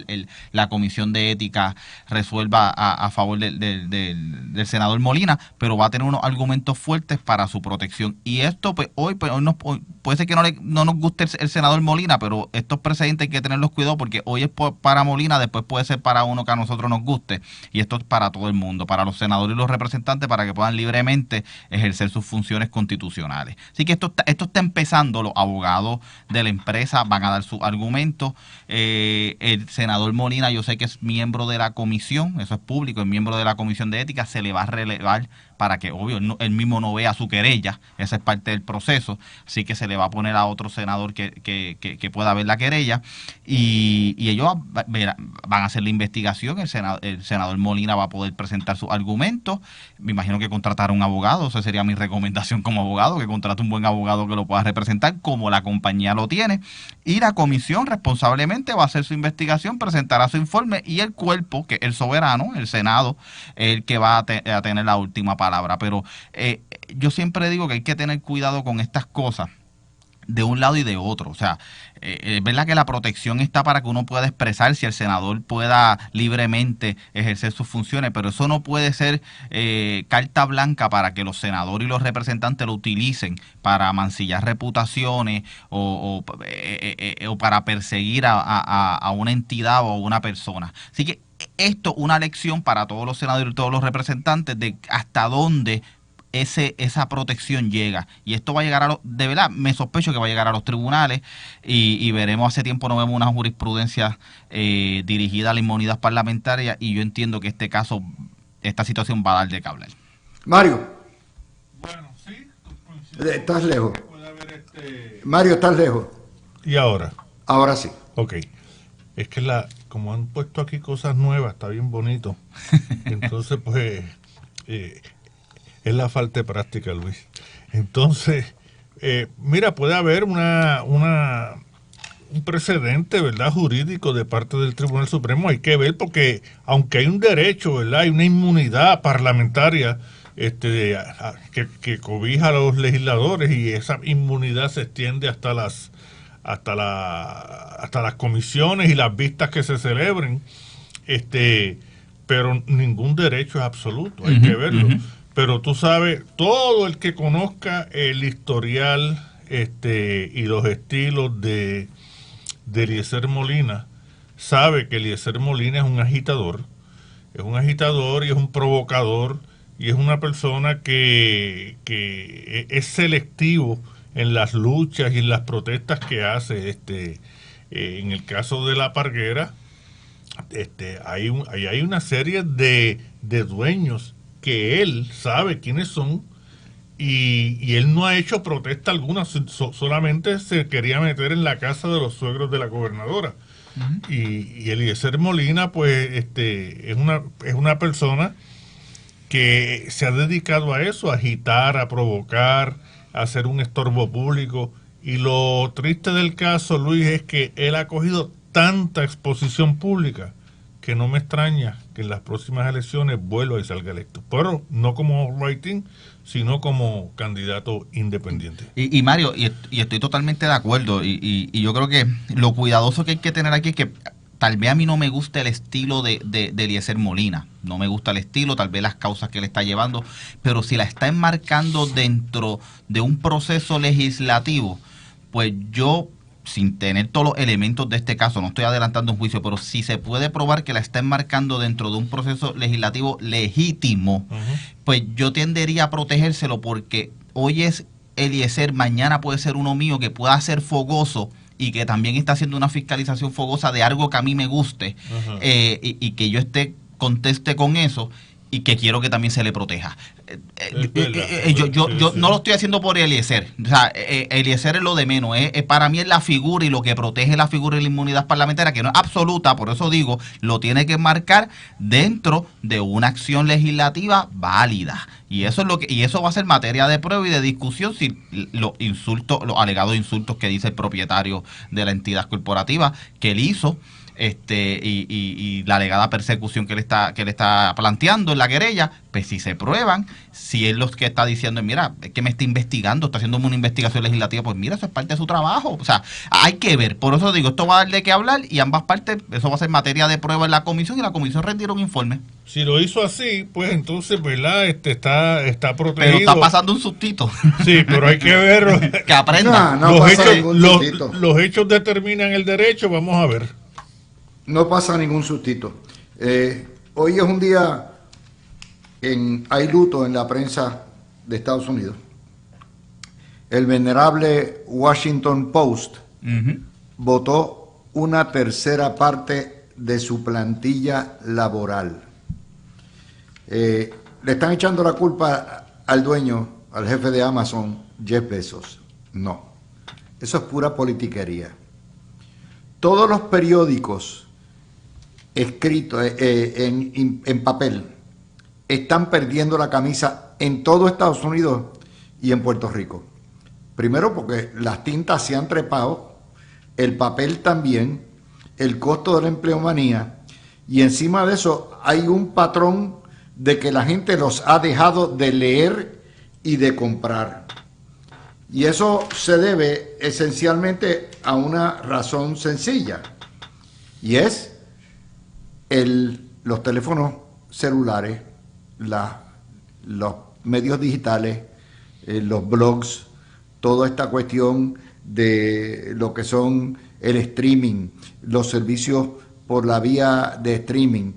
la Comisión de Ética resuelva a favor del senador Molina, pero va a tener unos argumentos fuertes para su protección. Y esto, pues hoy puede ser que no nos guste el senador Molina, pero estos precedentes hay que tenerlos cuidados, porque hoy es para Molina, después puede ser para uno que a nosotros nos guste, y esto es para todo el mundo, para los senadores y los representantes, para que puedan libremente ejercer sus funciones constitucionales. Así que esto está empezando. Los abogados de la empresa van a dar sus argumentos. El senador Molina, yo sé que es miembro de la comisión, eso es público, es miembro de la Comisión de Ética, se le va a relevar para que, obvio, él mismo no vea su querella. Esa es parte del proceso, así que se le va a poner a otro senador que pueda ver la querella, y ellos van a hacer la investigación. El senador Molina va a poder presentar sus argumentos. Me imagino que contratar a un abogado, esa sería mi recomendación como abogado, que contrate un buen abogado que lo pueda representar, como la compañía lo tiene, y la comisión responsablemente va a hacer su investigación, presentará su informe, y el cuerpo, que es el soberano, el Senado, el que va a tener la última palabra. Pero yo siempre digo que hay que tener cuidado con estas cosas, de un lado y de otro. O sea, es verdad que la protección está para que uno pueda expresarse, el senador pueda libremente ejercer sus funciones, pero eso no puede ser carta blanca para que los senadores y los representantes lo utilicen para mancillar reputaciones o para perseguir a una entidad o a una persona. Así que esto es una lección para todos los senadores y todos los representantes de hasta dónde esa protección llega. Y esto va a llegar de verdad, me sospecho que va a llegar a los tribunales, y veremos. Hace tiempo no vemos una jurisprudencia dirigida a la inmunidad parlamentaria, y yo entiendo que esta situación va a dar de qué hablar. Mario. Bueno, sí. Estás lejos. Mario, estás lejos. ¿Y ahora? Ahora sí. Ok. Es que como han puesto aquí cosas nuevas, está bien bonito. Entonces, pues, es la falta de práctica, Luis. Entonces, mira, puede haber un precedente, ¿verdad?, jurídico de parte del Tribunal Supremo. Hay que ver, porque aunque hay un derecho, ¿verdad?, hay una inmunidad parlamentaria que cobija a los legisladores, y esa inmunidad se extiende hasta las comisiones y las vistas que se celebren, pero ningún derecho es absoluto, hay que verlo. Pero tú sabes, todo el que conozca el historial y los estilos de Eliezer Molina, sabe que Eliezer Molina es un agitador y es un provocador y es una persona que es selectivo en las luchas y en las protestas que hace. En el caso de La Parguera, hay una serie de dueños que él sabe quiénes son, y él no ha hecho protesta alguna, solamente se quería meter en la casa de los suegros de la gobernadora. Uh-huh. Y Eliezer Molina, pues, es una persona que se ha dedicado a eso, a agitar, a provocar, a hacer un estorbo público. Y lo triste del caso, Luis, es que él ha cogido tanta exposición pública que no me extraña que en las próximas elecciones vuelva y salga electo. Pero no como rating, sino como candidato independiente. Y Mario, y estoy totalmente de acuerdo, y yo creo que lo cuidadoso que hay que tener aquí es que tal vez a mí no me gusta el estilo de Eliezer Molina, no me gusta el estilo, tal vez las causas que le está llevando, pero si la está enmarcando dentro de un proceso legislativo, pues yo, sin tener todos los elementos de este caso, no estoy adelantando un juicio, pero si se puede probar que la está enmarcando dentro de un proceso legislativo legítimo, uh-huh, pues yo tendería a protegérselo, porque hoy es Eliezer, mañana puede ser uno mío que pueda ser fogoso y que también está haciendo una fiscalización fogosa de algo que a mí me guste, uh-huh, y que yo conteste con eso, y que quiero que también se le proteja. Yo no lo estoy haciendo por Eliezer. O sea, Eliezer es lo de menos. Para mí es la figura, y lo que protege la figura y la inmunidad parlamentaria, que no es absoluta, por eso digo, lo tiene que marcar dentro de una acción legislativa válida. Y eso es y eso va a ser materia de prueba y de discusión si los alegados insultos que dice el propietario de la entidad corporativa que él hizo, y la alegada persecución que le está planteando en la querella, pues si se prueban, si él lo que está diciendo es, mira, es que me está investigando, está haciendo una investigación legislativa, pues mira, eso es parte de su trabajo. O sea, hay que ver. Por eso digo, esto va a dar de qué hablar, y ambas partes, eso va a ser materia de prueba en la comisión, y la comisión rendirá un informe. Si lo hizo así, pues entonces, ¿verdad? Está protegido. Pero está pasando un sustito. Sí, pero hay que verlo. Que aprenda. Los hechos determinan el derecho, vamos a ver. No pasa ningún sustito. Hoy es un día, hay luto en la prensa de Estados Unidos. El venerable Washington Post, uh-huh, votó una tercera parte de su plantilla laboral. Le están echando la culpa al dueño, al jefe de Amazon, Jeff Bezos. No, eso es pura politiquería. Todos los periódicos escritos en papel están perdiendo la camisa en todo Estados Unidos y en Puerto Rico. Primero porque las tintas se han trepado, el papel también, el costo de la empleomanía, y encima de eso hay un patrón de que la gente los ha dejado de leer y de comprar. Y eso se debe esencialmente a una razón sencilla, y es los teléfonos celulares, los medios digitales, los blogs, toda esta cuestión de lo que son el streaming, los servicios por la vía de streaming,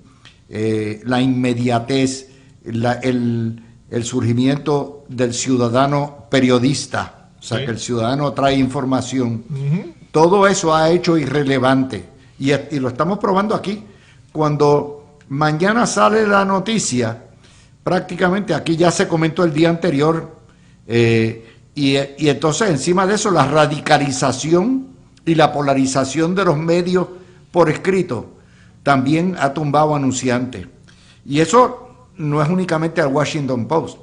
la inmediatez, el surgimiento del ciudadano periodista, o sea, sí, que el ciudadano trae información. Uh-huh. Todo eso ha hecho irrelevante, y lo estamos probando aquí. Cuando mañana sale la noticia, prácticamente aquí ya se comentó el día anterior, y entonces encima de eso la radicalización y la polarización de los medios por escrito también ha tumbado anunciantes. Y eso no es únicamente al Washington Post,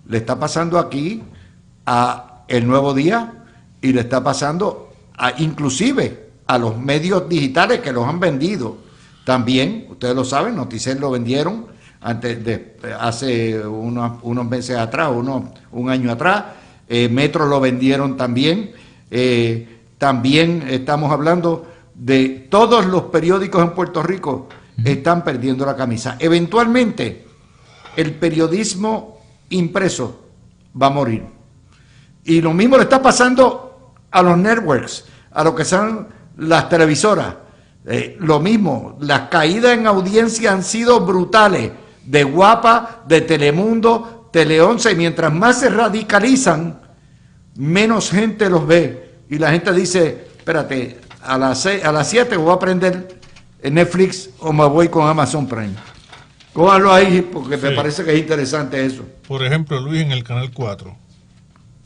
le está pasando aquí a El Nuevo Día, y le está pasando inclusive a los medios digitales que los han vendido. También, ustedes lo saben, Noticel lo vendieron hace unos meses atrás, un año atrás. Metro lo vendieron también. También estamos hablando de todos los periódicos en Puerto Rico están perdiendo la camisa. Eventualmente, el periodismo impreso va a morir. Y lo mismo le está pasando a los networks, a lo que son las televisoras. Lo mismo, las caídas en audiencia han sido brutales, de Guapa, de Telemundo, Tele 11, y mientras más se radicalizan, menos gente los ve. Y la gente dice, espérate, a las 7 voy a prender Netflix o me voy con Amazon Prime. Cójalo ahí, porque me parece que es interesante eso. Por ejemplo, Luis, en el Canal 4,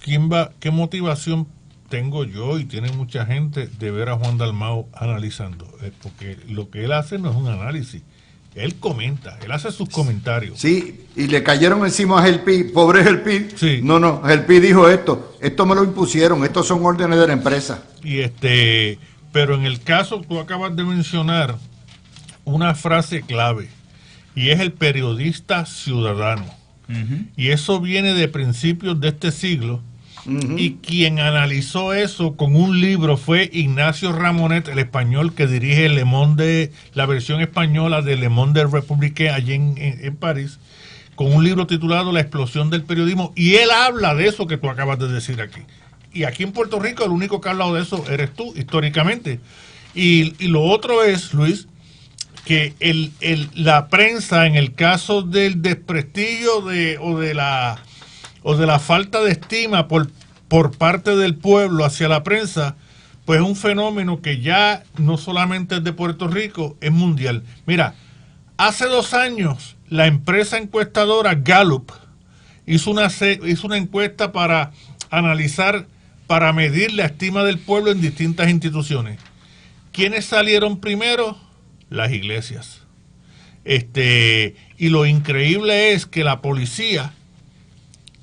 ¿qué motivación tengo yo y tiene mucha gente de ver a Juan Dalmau analizando? Porque lo que él hace no es un análisis, él comenta, él hace sus comentarios. Sí, y le cayeron encima a Gelpi, pobre Gelpi. Sí. No, Gelpi dijo esto me lo impusieron, estos son órdenes de la empresa. Pero en el caso, tú acabas de mencionar una frase clave, y es el periodista ciudadano. Uh-huh. Y eso viene de principios de este siglo. Uh-huh. Y quien analizó eso con un libro fue Ignacio Ramonet, el español que dirige Le Monde, la versión española de Le Monde Républicain allí en París, con un libro titulado La explosión del periodismo, y él habla de eso que tú acabas de decir aquí. Y aquí en Puerto Rico el único que ha hablado de eso eres tú, históricamente. Y lo otro es, Luis, que la prensa, en el caso del desprestigio o de la falta de estima por parte del pueblo hacia la prensa, pues es un fenómeno que ya no solamente es de Puerto Rico, es mundial. Mira, hace 2 años la empresa encuestadora Gallup hizo una encuesta para analizar, para medir la estima del pueblo en distintas instituciones. ¿Quiénes salieron primero? Las iglesias. Y lo increíble es que la policía,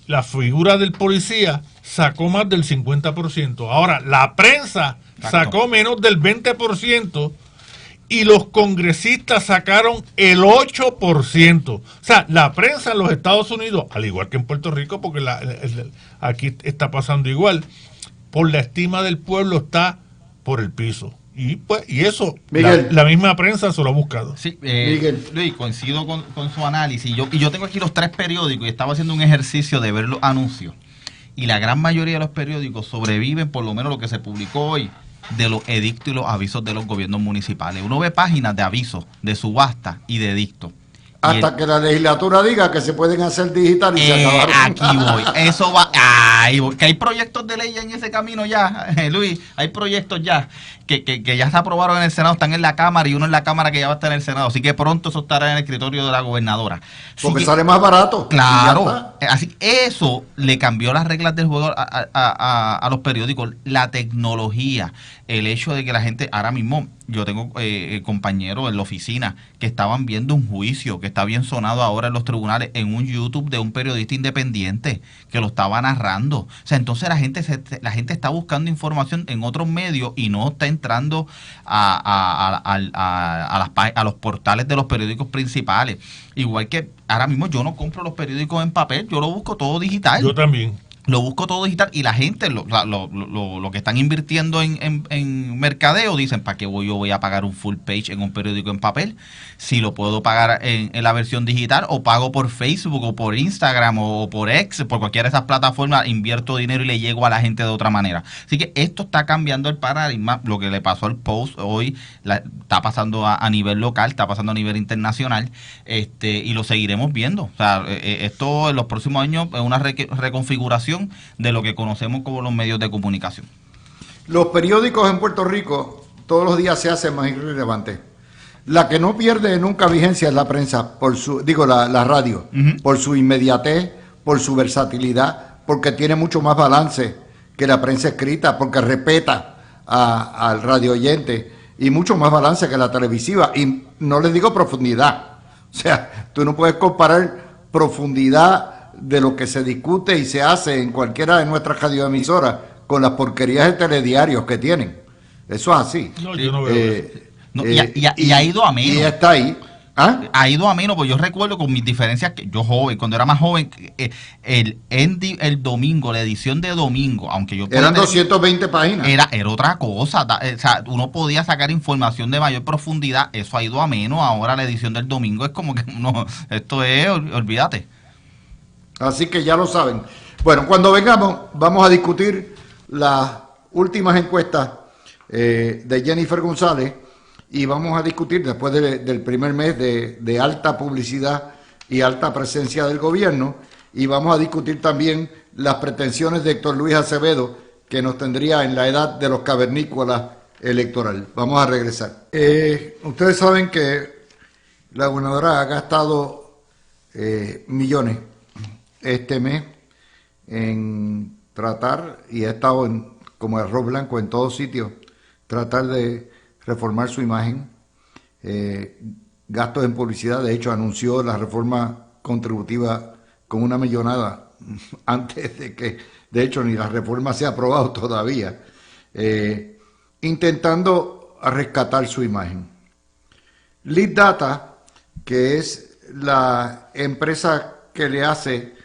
la figura del policía, sacó más del 50%. Ahora, la prensa sacó menos del 20% y los congresistas sacaron el 8%. O sea, la prensa en los Estados Unidos, al igual que en Puerto Rico, porque aquí está pasando igual, por la estima del pueblo está por el piso. Y eso, la misma prensa se lo ha buscado. Sí, Luis, coincido con su análisis. Yo tengo aquí los 3 periódicos y estaba haciendo un ejercicio de ver los anuncios. Y la gran mayoría de los periódicos sobreviven, por lo menos lo que se publicó hoy, de los edictos y los avisos de los gobiernos municipales. Uno ve páginas de avisos, de subasta y de edictos. Hasta que la legislatura diga que se pueden hacer digital y se acabaron. Aquí voy. Eso va. Que hay proyectos de ley en ese camino ya, Luis. Hay proyectos ya que ya se aprobaron en el Senado, están en la Cámara y uno en la Cámara que ya va a estar en el Senado. Así que pronto eso estará en el escritorio de la gobernadora. Porque sale más barato. Claro. Así, eso le cambió las reglas del juego a los periódicos. La tecnología, el hecho de que la gente, ahora mismo, yo tengo compañeros en la oficina que estaban viendo un juicio que está bien sonado ahora en los tribunales en un YouTube de un periodista independiente que lo estaba narrando. O sea, entonces la gente está buscando información en otros medios y no está entrando a los portales de los periódicos principales. Igual que ahora mismo yo no compro los periódicos en papel, yo lo busco todo digital. Yo también. Lo busco todo digital y la gente, lo que están invirtiendo en mercadeo, dicen, ¿para qué voy a pagar un full page en un periódico en papel? Si lo puedo pagar en la versión digital, o pago por Facebook o por Instagram o por X, por cualquiera de esas plataformas, invierto dinero y le llego a la gente de otra manera. Así que esto está cambiando el paradigma. Lo que le pasó al Post hoy está pasando a nivel local, está pasando a nivel internacional, y lo seguiremos viendo. O sea, esto en los próximos años es una reconfiguración de lo que conocemos como los medios de comunicación. Los periódicos en Puerto Rico todos los días se hacen más irrelevantes. La que no pierde nunca vigencia es la prensa, la radio, por su inmediatez, por su versatilidad, porque tiene mucho más balance que la prensa escrita, porque respeta al radio oyente, y mucho más balance que la televisiva, y no les digo profundidad. O sea, tú no puedes comparar profundidad de lo que se discute y se hace en cualquiera de nuestras radioemisoras con las porquerías de telediarios que tienen. Eso es así. No, yo no veo eso. Y ha ido a menos. Y está ahí. ¿Ah? Ha ido a menos, pues yo recuerdo con mis diferencias que yo joven, cuando era más joven, el domingo, la edición de domingo, aunque yo... Eran 220 páginas. Era otra cosa, o sea, uno podía sacar información de mayor profundidad, eso ha ido a menos. Ahora la edición del domingo es como que, no, esto es, olvídate. Así que ya lo saben. Bueno, cuando vengamos vamos a discutir las últimas encuestas de Jennifer González y vamos a discutir después del primer mes de alta publicidad y alta presencia del gobierno, y vamos a discutir también las pretensiones de Héctor Luis Acevedo, que nos tendría en la edad de los cavernícolas electoral. Vamos a regresar. Ustedes saben que la gobernadora ha gastado millones este mes en tratar, y ha estado como arroz blanco en todos sitios, tratar de reformar su imagen, gastos en publicidad. De hecho, anunció la reforma contributiva con una millonada antes de que, de hecho, ni la reforma se ha aprobado todavía, intentando rescatar su imagen. Lead Data, que es la empresa que le hace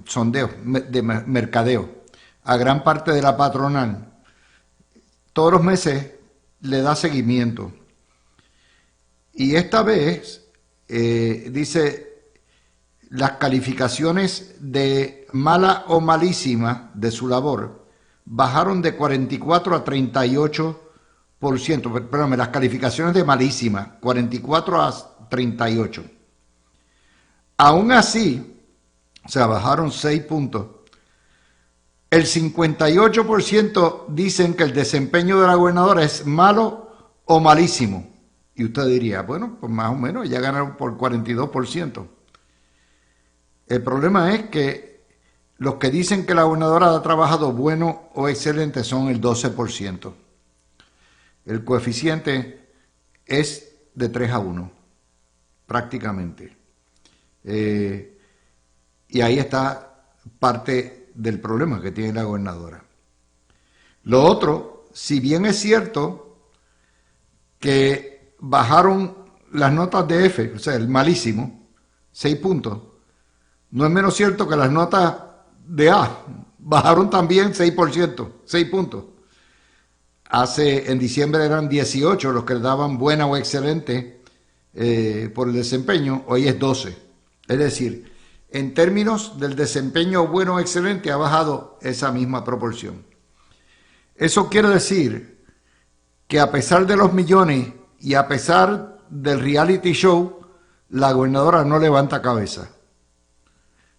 sondeo de mercadeo a gran parte de la patronal, todos los meses le da seguimiento. Y esta vez dice las calificaciones de mala o malísima de su labor bajaron de 44 a 38%. Perdóname, las calificaciones de malísima, 44 a 38. Aún así, o sea, bajaron 6 puntos. El 58% dicen que el desempeño de la gobernadora es malo o malísimo. Y usted diría, bueno, pues más o menos, ya ganaron por 42%. El problema es que los que dicen que la gobernadora ha trabajado bueno o excelente son el 12%. El coeficiente es de 3 a 1, prácticamente. Y ahí está parte del problema que tiene la gobernadora. Lo otro, si bien es cierto que bajaron las notas de F, o sea, el malísimo, 6 puntos, no es menos cierto que las notas de A bajaron también 6%, 6 puntos. En diciembre eran 18 los que le daban buena o excelente por el desempeño, hoy es 12. Es decir, en términos del desempeño bueno o excelente ha bajado esa misma proporción. Eso quiere decir que a pesar de los millones y a pesar del reality show, la gobernadora no levanta cabeza.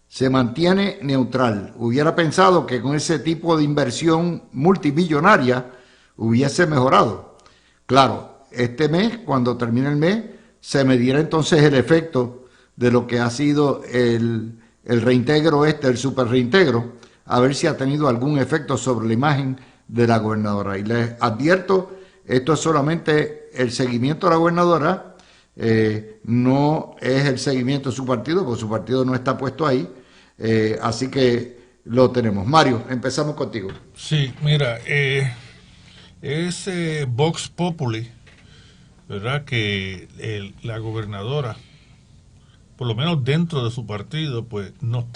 Se mantiene neutral. Hubiera pensado que con ese tipo de inversión multimillonaria hubiese mejorado. Claro, este mes, cuando termine el mes, se medirá entonces el efecto de lo que ha sido el reintegro el super reintegro, a ver si ha tenido algún efecto sobre la imagen de la gobernadora. Y les advierto, esto es solamente el seguimiento de la gobernadora, no es el seguimiento de su partido, porque su partido no está puesto ahí, así que lo tenemos. Mario, empezamos contigo. Sí, mira, ese Vox Populi, ¿verdad? Que la gobernadora, por lo menos dentro de su partido, pues no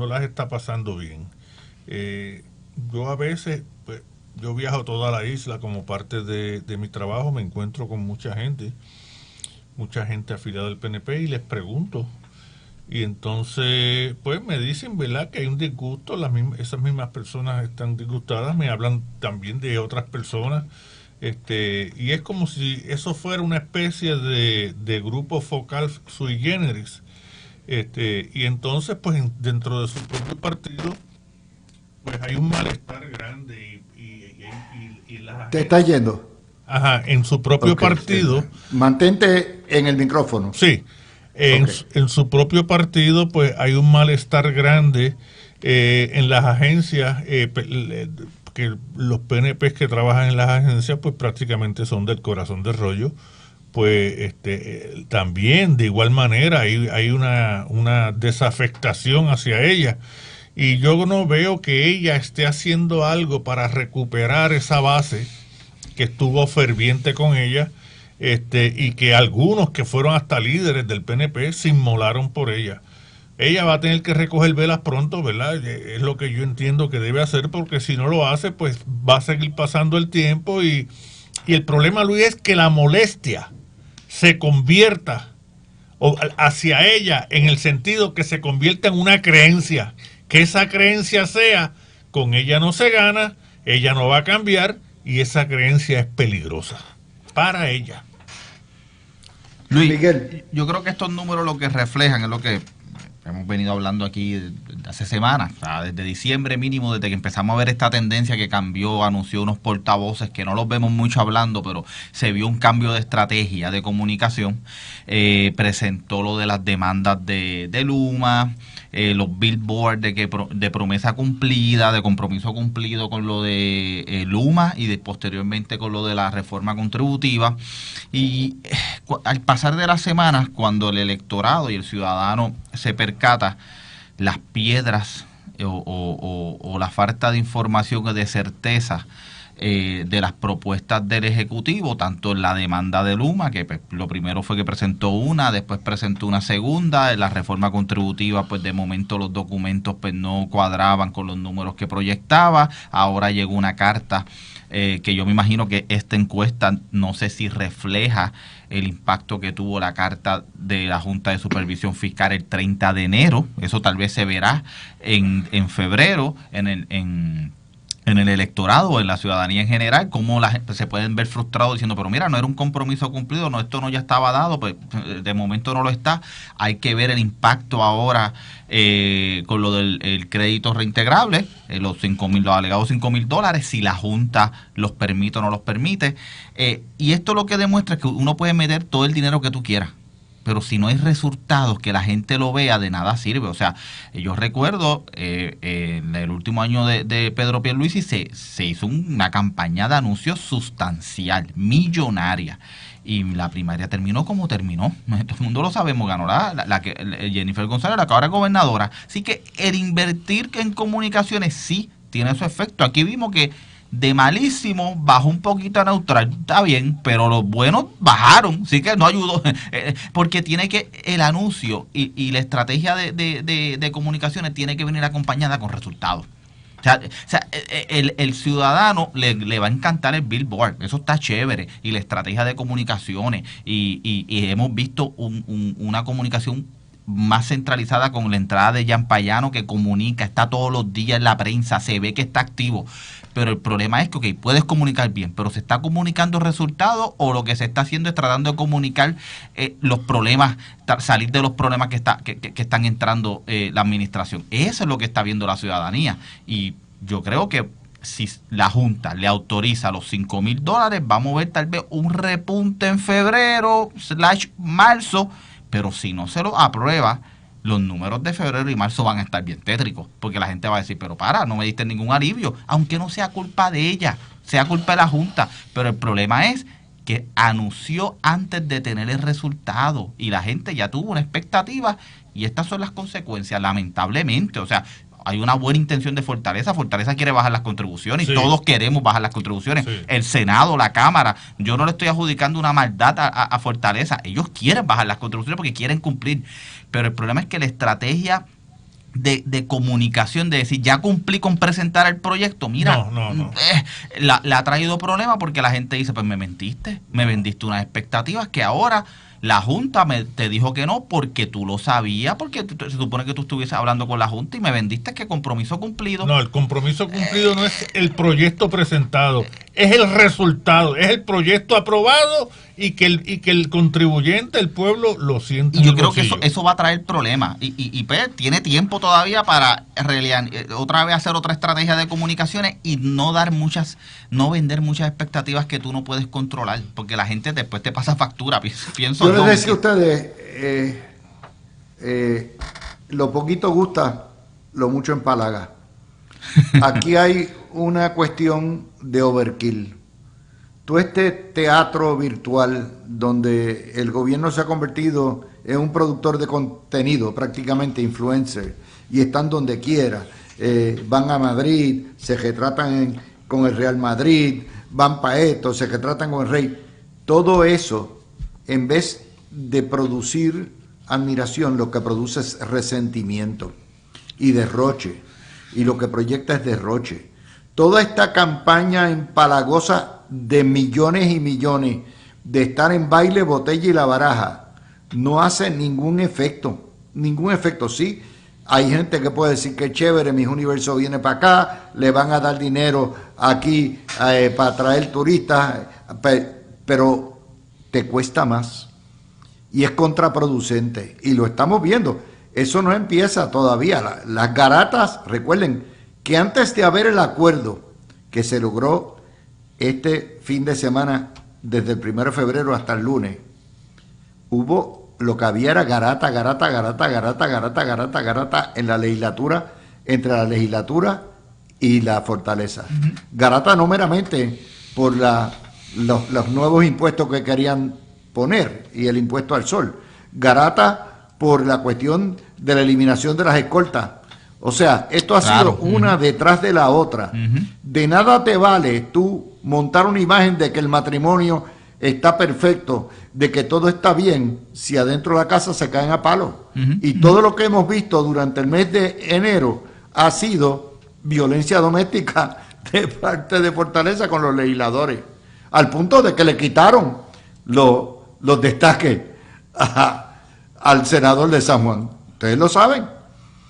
las está pasando bien. Yo a veces, pues, yo viajo toda la isla como parte de mi trabajo, me encuentro con mucha gente afiliada al PNP y les pregunto. Y entonces, pues me dicen, ¿verdad?, que hay un disgusto, esas mismas personas están disgustadas, me hablan también de otras personas, y es como si eso fuera una especie de grupo focal sui generis, y entonces, pues dentro de su propio partido, pues hay un malestar grande y ¿Te estás yendo? Ajá, en su propio partido. Mantente en el micrófono. Sí. En su propio partido, pues hay un malestar grande en las agencias, que los PNP que trabajan en las agencias, pues prácticamente son del corazón del rollo. Pues también de igual manera hay una desafectación hacia ella. Y yo no veo que ella esté haciendo algo para recuperar esa base que estuvo ferviente con ella. Y que algunos que fueron hasta líderes del PNP se inmolaron por ella. Ella va a tener que recoger velas pronto, ¿verdad? Es lo que yo entiendo que debe hacer, porque si no lo hace, pues va a seguir pasando el tiempo y el problema, Luis, es que la molestia se convierta hacia ella en el sentido que se convierta en una creencia, que esa creencia sea con ella no se gana, ella no va a cambiar y esa creencia es peligrosa para ella. Luis, Miguel. yo creo que estos números lo que reflejan es lo que hemos venido hablando aquí hace semanas, o sea, desde diciembre mínimo, desde que empezamos a ver esta tendencia que cambió, anunció unos portavoces que no los vemos mucho hablando, pero se vio un cambio de estrategia de comunicación, presentó lo de las demandas de Luma, los billboards de promesa cumplida, de compromiso cumplido con lo de Luma y posteriormente con lo de la reforma contributiva. Y al pasar de las semanas, cuando el electorado y el ciudadano se percata las piedras o la falta de información o de certeza de las propuestas del Ejecutivo, tanto en la demanda de Luma, que pues, lo primero fue que presentó una, después presentó una segunda, en la reforma contributiva, pues de momento los documentos pues no cuadraban con los números que proyectaba, ahora llegó una carta que yo me imagino que esta encuesta no sé si refleja el impacto que tuvo la carta de la Junta de Supervisión Fiscal el 30 de enero, eso tal vez se verá en febrero, en el electorado o en la ciudadanía en general, cómo la gente se pueden ver frustrados diciendo, pero mira, no era un compromiso cumplido, no, esto no ya estaba dado, pues de momento no lo está. Hay que ver el impacto ahora con lo del el crédito reintegrable, los alegados $5,000, si la Junta los permite o no los permite. Y esto lo que demuestra es que uno puede meter todo el dinero que tú quieras, pero si no hay resultados que la gente lo vea, de nada sirve. O sea, yo recuerdo en el último año de Pedro Pierluisi se hizo una campaña de anuncios sustancial, millonaria, y la primaria terminó como terminó. Todo el mundo lo sabemos, ganó Jennifer González, la que ahora es gobernadora. Así que el invertir en comunicaciones sí tiene su efecto. Aquí vimos que de malísimo bajó un poquito a neutral, está bien, pero los buenos bajaron, sí que no ayudó, porque tiene que el anuncio y la estrategia de comunicaciones tiene que venir acompañada con resultados. O sea, el ciudadano le va a encantar el billboard, eso está chévere, y la estrategia de comunicaciones, y hemos visto una comunicación más centralizada con la entrada de Jan Payano, que comunica, está todos los días en la prensa, se ve que está activo. Pero el problema es que, ok, puedes comunicar bien, pero ¿se está comunicando resultados o lo que se está haciendo es tratando de comunicar los problemas, salir de los problemas que están entrando la administración? Eso es lo que está viendo la ciudadanía. Y yo creo que si la Junta le autoriza los $5,000, vamos a ver tal vez un repunte en febrero/marzo, pero si no se lo aprueba, los números de febrero y marzo van a estar bien tétricos, porque la gente va a decir, pero no me diste ningún alivio, aunque no sea culpa de ella, sea culpa de la Junta. Pero el problema es que anunció antes de tener el resultado y la gente ya tuvo una expectativa y estas son las consecuencias, lamentablemente. O sea, hay una buena intención de Fortaleza. Fortaleza quiere bajar las contribuciones, sí, y todos queremos bajar las contribuciones. Sí. El Senado, la Cámara, yo no le estoy adjudicando una maldad a Fortaleza. Ellos quieren bajar las contribuciones porque quieren cumplir. Pero el problema es que la estrategia de comunicación, de decir, ya cumplí con presentar el proyecto, mira, la ha traído problemas porque la gente dice, pues me mentiste, me vendiste unas expectativas que ahora la Junta te dijo que no porque tú lo sabías, porque se supone que tú estuvieses hablando con la Junta y me vendiste que compromiso cumplido. No, el compromiso cumplido no es el proyecto presentado, es el resultado, es el proyecto aprobado y que el contribuyente, el pueblo, lo siente. Y yo creo que eso va a traer problemas. Y pues, tiene tiempo todavía para otra vez hacer otra estrategia de comunicaciones y no vender muchas expectativas que tú no puedes controlar, porque la gente después te pasa factura, pienso. Yo les decía a ustedes, lo poquito gusta, lo mucho empalaga. Aquí hay una cuestión de overkill. Todo este teatro virtual donde el gobierno se ha convertido en un productor de contenido, prácticamente influencer, y están donde quiera. Van a Madrid, se retratan con el Real Madrid, van para esto, se retratan con el Rey. Todo eso, en vez de producir admiración, lo que produce es resentimiento y derroche. Y lo que proyecta es derroche. Toda esta campaña empalagosa de millones y millones de estar en baile, botella y la baraja no hace ningún efecto. Sí, Hay gente que puede decir que chévere, Miss Universo viene para acá, le van a dar dinero aquí para traer turistas, pero te cuesta más y es contraproducente y lo estamos viendo. Eso no empieza todavía. Las garatas, recuerden que antes de haber el acuerdo que se logró este fin de semana, desde el 1 de febrero hasta el lunes, lo que había era garata en la legislatura, entre la legislatura y la fortaleza. Garata no meramente por los nuevos impuestos que querían poner y el impuesto al sol. Garata por la cuestión de la eliminación de las escoltas. O sea, esto ha sido una detrás de la otra. De nada te vale tú montar una imagen de que el matrimonio está perfecto, de que todo está bien, si adentro de la casa se caen a palo. Y todo lo que hemos visto durante el mes de enero ha sido violencia doméstica de parte de Fortaleza con los legisladores, al punto de que le quitaron los destaques al senador de San Juan. Ustedes lo saben.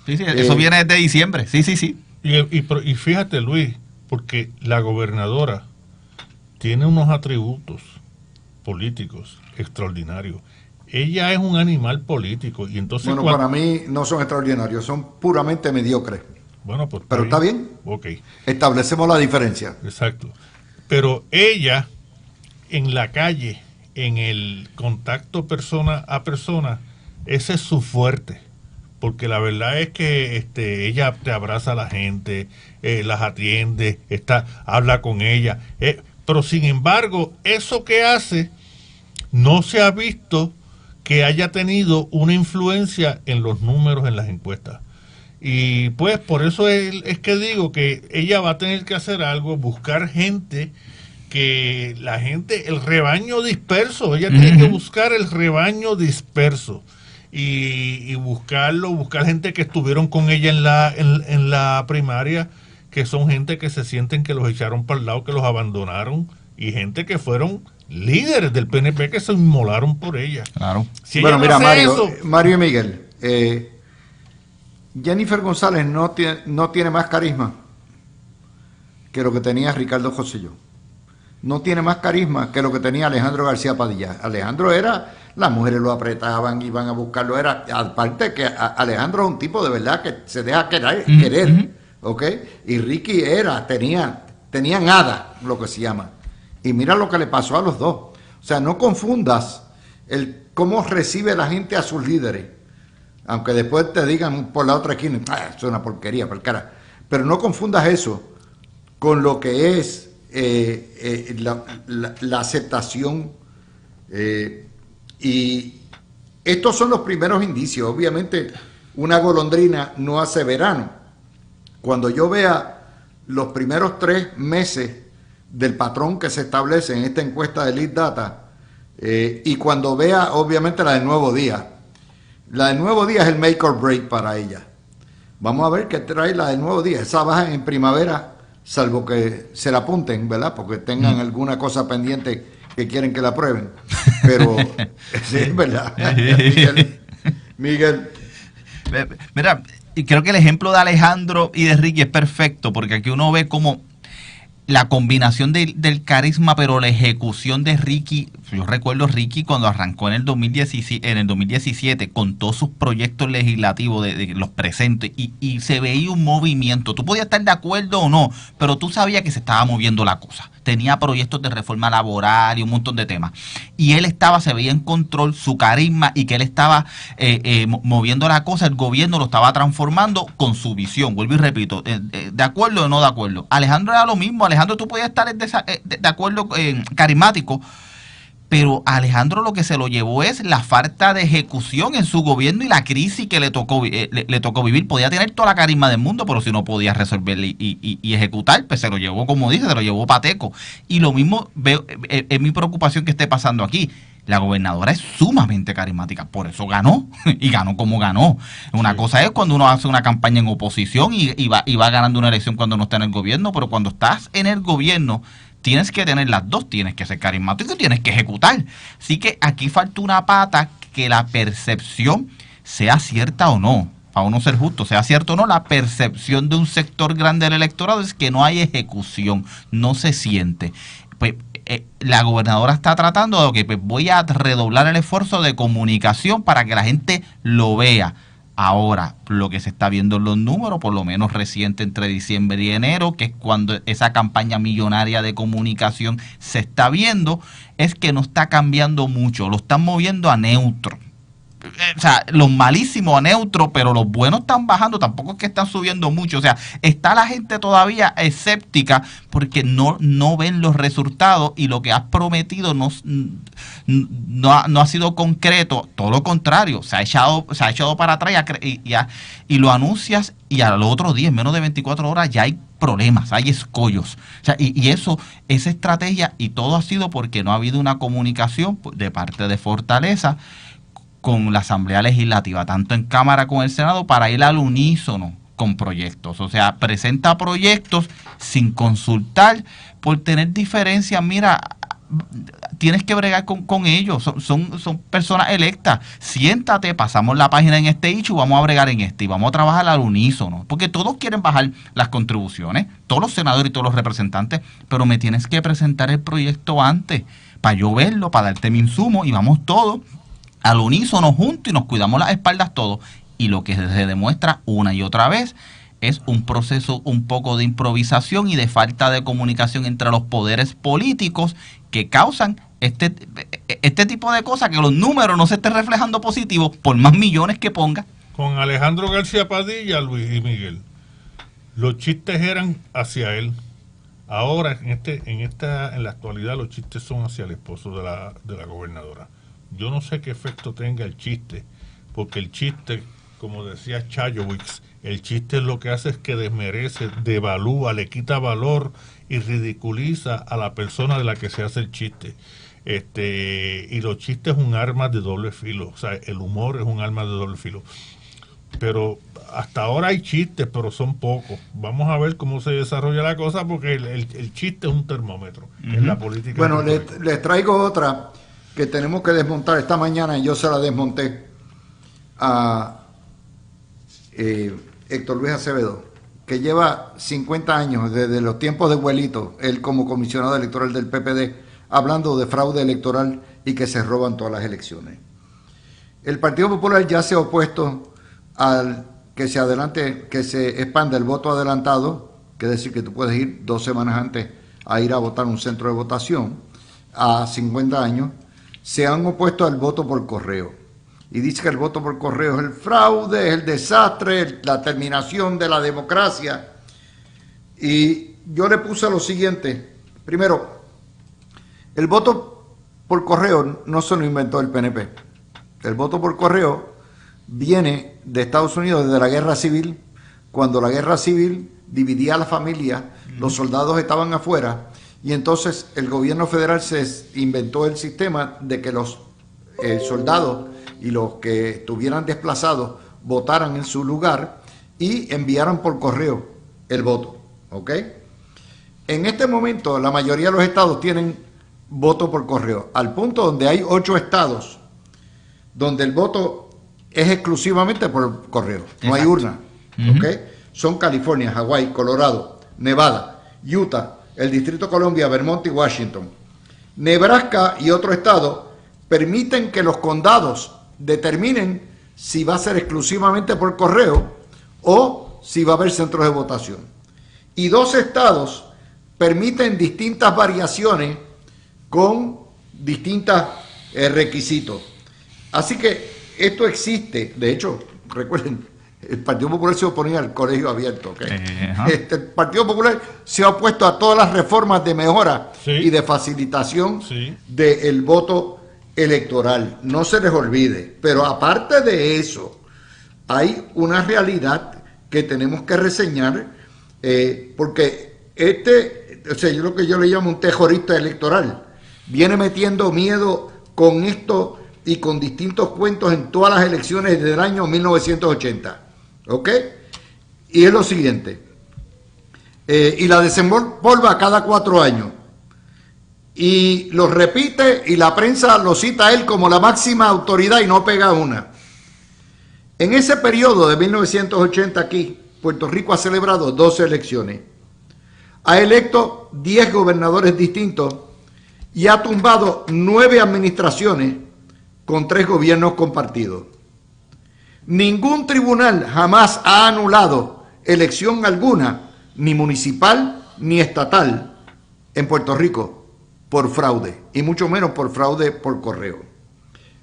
Sí, eso viene desde diciembre. Sí. Y fíjate, Luis, porque la gobernadora tiene unos atributos políticos extraordinarios. Ella es un animal político y entonces... Bueno, para mí no son extraordinarios, son puramente mediocres. Bueno, pues pero está bien. Ok. Establecemos la diferencia. Exacto. Pero ella, en la calle, en el contacto persona a persona, ese es su fuerte. Porque la verdad es que ella te abraza a la gente, las atiende, habla con ella. Pero sin embargo, eso que hace no se ha visto que haya tenido una influencia en los números en las encuestas. Y pues por eso es que digo que ella va a tener que hacer algo, buscar gente, que la gente, el rebaño disperso, ella tiene que buscar el rebaño disperso y buscar gente que estuvieron con ella en la primaria, que son gente que se sienten que los echaron para el lado, que los abandonaron, y gente que fueron líderes del PNP que se inmolaron por ella. Claro. Si bueno, ella mira, no Mario y Miguel, Jennifer González no tiene más carisma que lo que tenía Ricardo Rosselló. No tiene más carisma que lo que tenía Alejandro García Padilla. Alejandro las mujeres lo apretaban, iban a buscarlo. Aparte que Alejandro es un tipo de verdad que se deja querer. ¿Ok? Y Ricky tenían hada, lo que se llama. Y mira lo que le pasó a los dos. O sea, no confundas cómo recibe la gente a sus líderes. Aunque después te digan por la otra esquina, es una porquería, por cara. Pero no confundas eso con lo que es la aceptación. Y estos son los primeros indicios. Obviamente, una golondrina no hace verano. Cuando yo vea los primeros 3 meses del patrón que se establece en esta encuesta de Lead Data, y cuando vea obviamente la del Nuevo Día. La del Nuevo Día es el make or break para ella. Vamos a ver qué trae la del Nuevo Día. Esa baja en primavera, salvo que se la apunten, ¿verdad? Porque tengan alguna cosa pendiente que quieren que la aprueben. Pero, sí, es verdad. Miguel. Mira, y creo que el ejemplo de Alejandro y de Ricky es perfecto, porque aquí uno ve como la combinación del carisma, pero la ejecución de Ricky. Yo recuerdo Ricky cuando arrancó en el 2017 con todos sus proyectos legislativos de los presentes y se veía un movimiento. Tú podías estar de acuerdo o no, pero tú sabías que se estaba moviendo la cosa. Tenía proyectos de reforma laboral y un montón de temas. Y él se veía en control, su carisma, y que él estaba moviendo la cosa. El gobierno lo estaba transformando con su visión. Vuelvo y repito, de acuerdo o no de acuerdo. Alejandro era lo mismo. Alejandro, tú podías estar de acuerdo, carismático, pero Alejandro lo que se lo llevó es la falta de ejecución en su gobierno y la crisis que le tocó vivir. Podía tener toda la carisma del mundo, pero si no podía resolver y ejecutar, pues se lo llevó, como dice, se lo llevó pateco. Y lo mismo veo, es mi preocupación que esté pasando aquí. La gobernadora es sumamente carismática, por eso ganó, y ganó como ganó. Una cosa es cuando uno hace una campaña en oposición y va ganando una elección cuando no está en el gobierno, pero cuando estás en el gobierno tienes que tener las dos, tienes que ser carismático y tienes que ejecutar. Así que aquí falta una pata, que la percepción sea cierta o no. para uno ser justo, sea cierto o no, la percepción de un sector grande del electorado es que no hay ejecución, no se siente. Pues la gobernadora está tratando de que pues, voy a redoblar el esfuerzo de comunicación para que la gente lo vea. Ahora, lo que se está viendo en los números, por lo menos reciente entre diciembre y enero, que es cuando esa campaña millonaria de comunicación se está viendo, es que no está cambiando mucho, lo están moviendo a neutro. O sea, los malísimos a neutro, pero los buenos están bajando, tampoco es que están subiendo mucho. O sea, está la gente todavía escéptica porque no ven los resultados y lo que has prometido no ha sido concreto, todo lo contrario, se ha echado para atrás y lo anuncias y al otro día, en menos de 24 horas, ya hay problemas, hay escollos. O sea, esa estrategia, y todo ha sido porque no ha habido una comunicación de parte de Fortaleza con la Asamblea Legislativa, tanto en Cámara como en el Senado, para ir al unísono con proyectos. O sea, presenta proyectos sin consultar, por tener diferencias. Mira, tienes que bregar con ellos, son personas electas. Siéntate, pasamos la página en este issue, vamos a bregar en este y vamos a trabajar al unísono, porque todos quieren bajar las contribuciones, todos los senadores y todos los representantes, pero me tienes que presentar el proyecto antes, para yo verlo, para darte mi insumo, y vamos todos al unísono juntos y nos cuidamos las espaldas todos. Y lo que se demuestra una y otra vez es un proceso un poco de improvisación y de falta de comunicación entre los poderes políticos que causan este tipo de cosas, que los números no se estén reflejando positivos por más millones que ponga. Con Alejandro García Padilla, Luis y Miguel, los chistes eran hacia él. Ahora, en la actualidad, los chistes son hacia el esposo de la gobernadora. Yo no sé qué efecto tenga el chiste, porque el chiste, como decía Chayowicz, el chiste lo que hace es que desmerece, devalúa, le quita valor y ridiculiza a la persona de la que se hace el chiste. Y los chistes es un arma de doble filo, o sea, el humor es un arma de doble filo. Pero hasta ahora hay chistes, pero son pocos. Vamos a ver cómo se desarrolla la cosa, porque el chiste es un termómetro en la política. Bueno, les traigo otra que tenemos que desmontar esta mañana, y yo se la desmonté a Héctor Luis Acevedo, que lleva 50 años, desde los tiempos de Abuelito, él como comisionado electoral del PPD, hablando de fraude electoral y que se roban todas las elecciones. El Partido Popular ya se ha opuesto al que se expanda el voto adelantado, que es decir, que tú puedes ir 2 semanas antes a ir a votar a un centro de votación, a 50 años. Se han opuesto al voto por correo y dice que el voto por correo es el fraude, es el desastre, la terminación de la democracia. Y yo le puse lo siguiente: primero, el voto por correo no se lo inventó el PNP. El voto por correo viene de Estados Unidos desde la Guerra Civil, cuando la Guerra Civil dividía a la familia, los soldados estaban afuera. Y entonces el gobierno federal se inventó el sistema de que los soldados y los que estuvieran desplazados votaran en su lugar y enviaran por correo el voto. ¿Ok? En este momento la mayoría de los estados tienen voto por correo, al punto donde hay 8 estados donde el voto es exclusivamente por correo, no hay urna. ¿Ok? Son California, Hawái, Colorado, Nevada, Utah, el Distrito Columbia, Vermont y Washington. Nebraska y otro estado permiten que los condados determinen si va a ser exclusivamente por correo o si va a haber centros de votación. Y 2 estados permiten distintas variaciones con distintos requisitos. Así que esto existe. De hecho, recuerden, el Partido Popular se oponía al colegio abierto. ¿Okay? El Partido Popular se ha opuesto a todas las reformas de mejora y de facilitación del voto electoral. No se les olvide. Pero aparte de eso, hay una realidad que tenemos que reseñar, porque yo lo que yo le llamo un terrorista electoral, viene metiendo miedo con esto y con distintos cuentos en todas las elecciones desde el año 1980. ¿Ok? Y es lo siguiente. Y la desenvolva cada 4 años. Y lo repite y la prensa lo cita a él como la máxima autoridad y no pega una. En ese periodo de 1980 aquí, Puerto Rico ha celebrado 12 elecciones. Ha electo 10 gobernadores distintos y ha tumbado 9 administraciones con 3 gobiernos compartidos. Ningún tribunal jamás ha anulado elección alguna, ni municipal ni estatal, en Puerto Rico por fraude, y mucho menos por fraude por correo.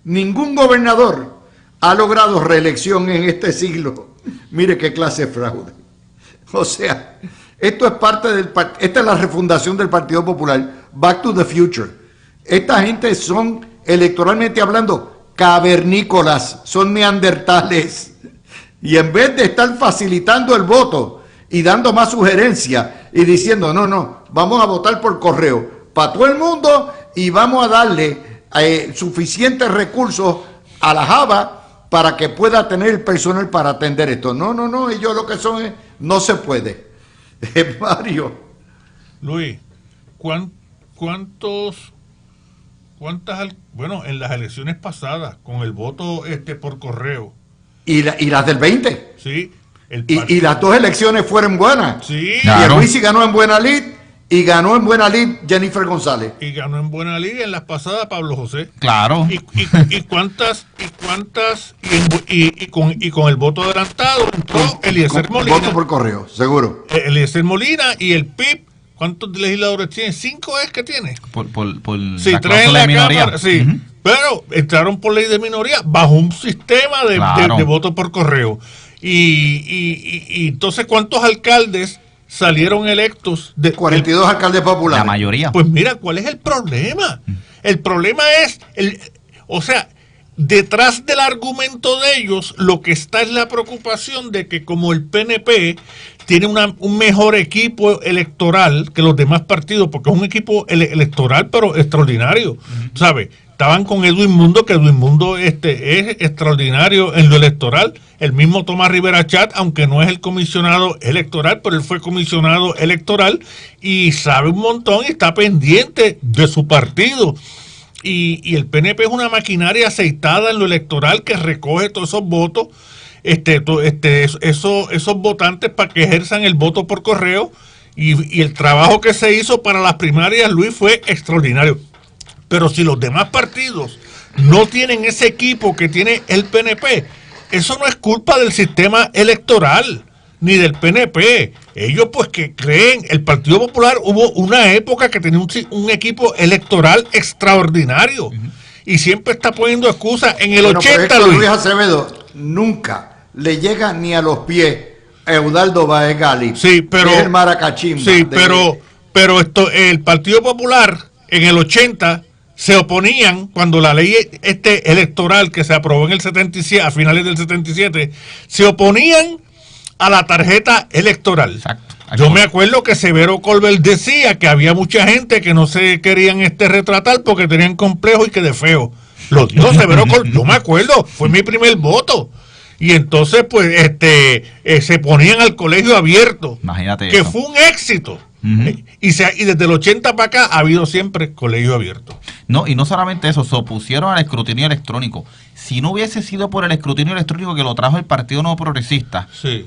Ningún gobernador ha logrado reelección en este siglo. Mire qué clase de fraude. O sea, esto es parte esta es la refundación del Partido Popular. Back to the future. Esta gente son, electoralmente hablando, cavernícolas, son neandertales. Y en vez de estar facilitando el voto y dando más sugerencias y diciendo, no, vamos a votar por correo para todo el mundo y vamos a darle suficientes recursos a la Java para que pueda tener el personal para atender esto. No, ellos lo que son es, no se puede. Mario. Luis, bueno, en las elecciones pasadas, con el voto por correo. Y las del 20. Sí. Y las dos elecciones fueron buenas. Sí. Claro. Y Luis ganó en buena lid. Y ganó en buena lid Jennifer González. Y ganó en buena liga en las pasadas Pablo José. Claro. Y con el voto adelantado entró Eliezer Molina. Voto por correo, seguro. Eliezer Molina y el PIB. ¿Cuántos legisladores tiene? 5 es que tiene. Por Sí, la 3 en cláusula la de minoría. Cámara, sí. Ujú. Pero entraron por ley de minoría bajo un sistema de voto por correo. Y entonces, ¿cuántos alcaldes salieron electos? 42 alcaldes populares. La mayoría. Pues mira, ¿cuál es el problema? El problema es, detrás del argumento de ellos, lo que está es la preocupación de que como el PNP tiene un mejor equipo electoral que los demás partidos, porque es un equipo electoral, pero extraordinario, ¿sabes? Estaban con Edwin Mundo, que Edwin Mundo es extraordinario en lo electoral. El mismo Tomás Rivera Chat, aunque no es el comisionado electoral, pero él fue comisionado electoral y sabe un montón y está pendiente de su partido. Y el PNP es una maquinaria aceitada en lo electoral que recoge todos esos votos, esos votantes para que ejerzan el voto por correo. Y el trabajo que se hizo para las primarias, Luis, fue extraordinario. Pero si los demás partidos no tienen ese equipo que tiene el PNP, eso no es culpa del sistema electoral ni del PNP. Ellos pues que creen, el Partido Popular hubo una época que tenía un equipo electoral extraordinario y siempre está poniendo excusas. En el 80, Luis Acevedo nunca le llega ni a los pies a Eudaldo Baez Gali. Sí, pero es el maracachimba. Sí, pero el Partido Popular en el 80 se oponían cuando la ley electoral que se aprobó en el 77, a finales del 77, se oponían a la tarjeta electoral. Exacto. Yo me acuerdo que Severo Colbert decía que había mucha gente que no se querían retratar porque tenían complejo y que de feo. Lo dijo Severo Colbert, yo me acuerdo, fue mi primer voto. Y entonces pues se ponían al colegio abierto. Imagínate que eso. fue un éxito. Y desde el 80 para acá ha habido siempre colegio abierto. No, y no solamente eso, se opusieron al escrutinio electrónico. Si no hubiese sido por el escrutinio electrónico que lo trajo el Partido Nuevo Progresista, Sí.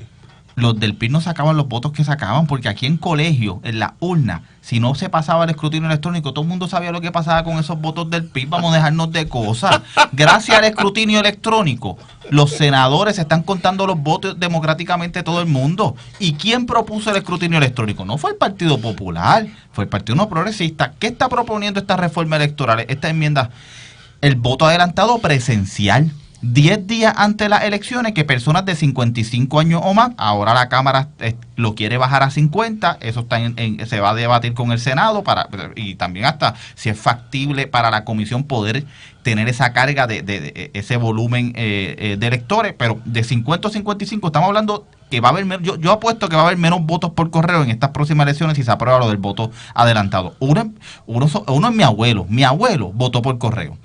los del PIB no sacaban los votos que sacaban, porque aquí en colegio, en la urna, si no se pasaba el escrutinio electrónico, todo el mundo sabía lo que pasaba con esos votos del PIB. Vamos a dejarnos de cosas. Gracias al escrutinio electrónico, los senadores están contando los votos democráticamente todo el mundo. ¿Y quién propuso el escrutinio electrónico? No fue el Partido Popular, fue el Partido No Progresista. ¿Qué está proponiendo esta reforma electoral, esta enmienda? El voto adelantado presencial. 10 días antes de las elecciones, que personas de 55 años o más, ahora la Cámara lo quiere bajar a 50, eso está se va a debatir con el Senado y también hasta si es factible para la comisión poder tener esa carga de ese volumen de electores, pero de 50 o 55 estamos hablando que va a haber yo apuesto que va a haber menos votos por correo en estas próximas elecciones si se aprueba lo del voto adelantado. Uno es mi abuelo votó por correo.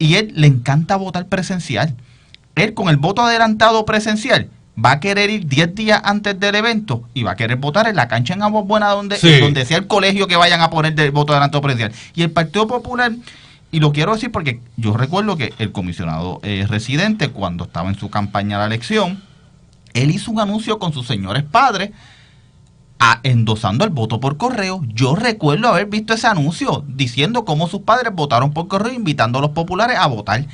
Y él le encanta votar presencial. Él con el voto adelantado presencial va a querer ir 10 días antes del evento y va a querer votar en la cancha en Aguas Buenas donde sea el colegio que vayan a poner del voto adelantado presencial. Y el Partido Popular Y lo quiero decir porque yo recuerdo que el comisionado residente, cuando estaba en su campaña de la elección, él hizo un anuncio con sus señores padres endosando el voto por correo. Yo recuerdo haber visto ese anuncio diciendo cómo sus padres votaron por correo, invitando a los populares a votar.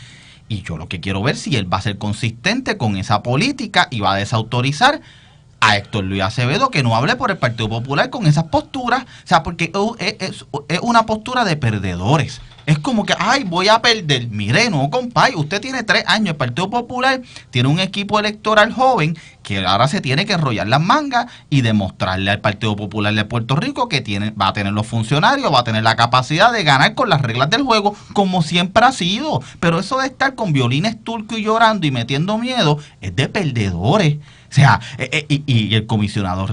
Y yo lo que quiero ver si él va a ser consistente con esa política y va a desautorizar a Héctor Luis Acevedo, que no hable por el Partido Popular con esas posturas. O sea, porque es una postura de perdedores. Es como que, ay, voy a perder. Mire, no, compadre, usted tiene 3 años. El Partido Popular tiene un equipo electoral joven que ahora se tiene que enrollar las mangas y demostrarle al Partido Popular de Puerto Rico que va a tener los funcionarios, va a tener la capacidad de ganar con las reglas del juego, como siempre ha sido. Pero eso de estar con violines turcos y llorando y metiendo miedo es de perdedores. O sea, y el comisionado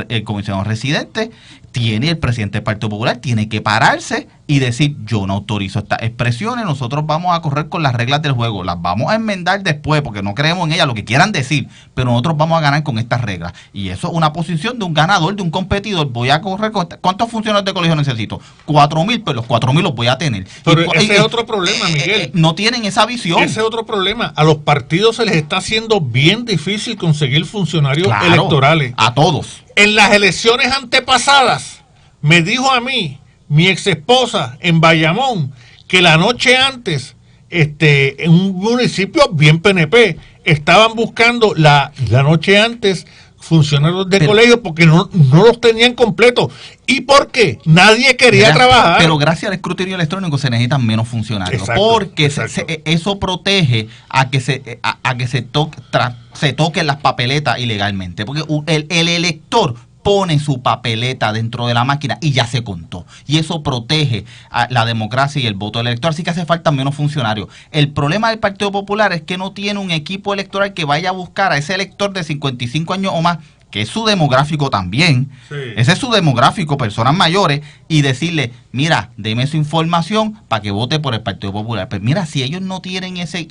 residente el presidente del Partido Popular tiene que pararse y decir, yo no autorizo estas expresiones, nosotros vamos a correr con las reglas del juego, las vamos a enmendar después porque no creemos en ellas, lo que quieran decir, pero nosotros vamos a ganar con estas reglas. Y eso es una posición de un ganador, de un competidor. Voy a correr con ¿cuántos funcionarios de colegio necesito? 4,000, pues los 4,000 los voy a tener. Pero ese es otro problema, Miguel. No tienen esa visión. Ese es otro problema. A los partidos se les está haciendo bien difícil conseguir funcionarios electorales. A todos. En las elecciones antepasadas, me dijo a mí, mi ex esposa en Bayamón, que la noche antes, en un municipio bien PNP, estaban buscando la noche antes funcionarios de colegio porque no los tenían completos. ¿Y por qué? Nadie quería trabajar. Pero gracias al escrutinio electrónico se necesitan menos funcionarios. Exacto, porque exacto. Eso protege a que se toquen las papeletas ilegalmente. Porque el elector pone su papeleta dentro de la máquina y ya se contó. Y eso protege a la democracia y el voto del elector. Así que hace falta menos funcionarios. El problema del Partido Popular es que no tiene un equipo electoral que vaya a buscar a ese elector de 55 años o más, que es su demográfico también. Sí. Ese es su demográfico, personas mayores, y decirle, mira, deme su información para que vote por el Partido Popular. Pero mira, si ellos no tienen ese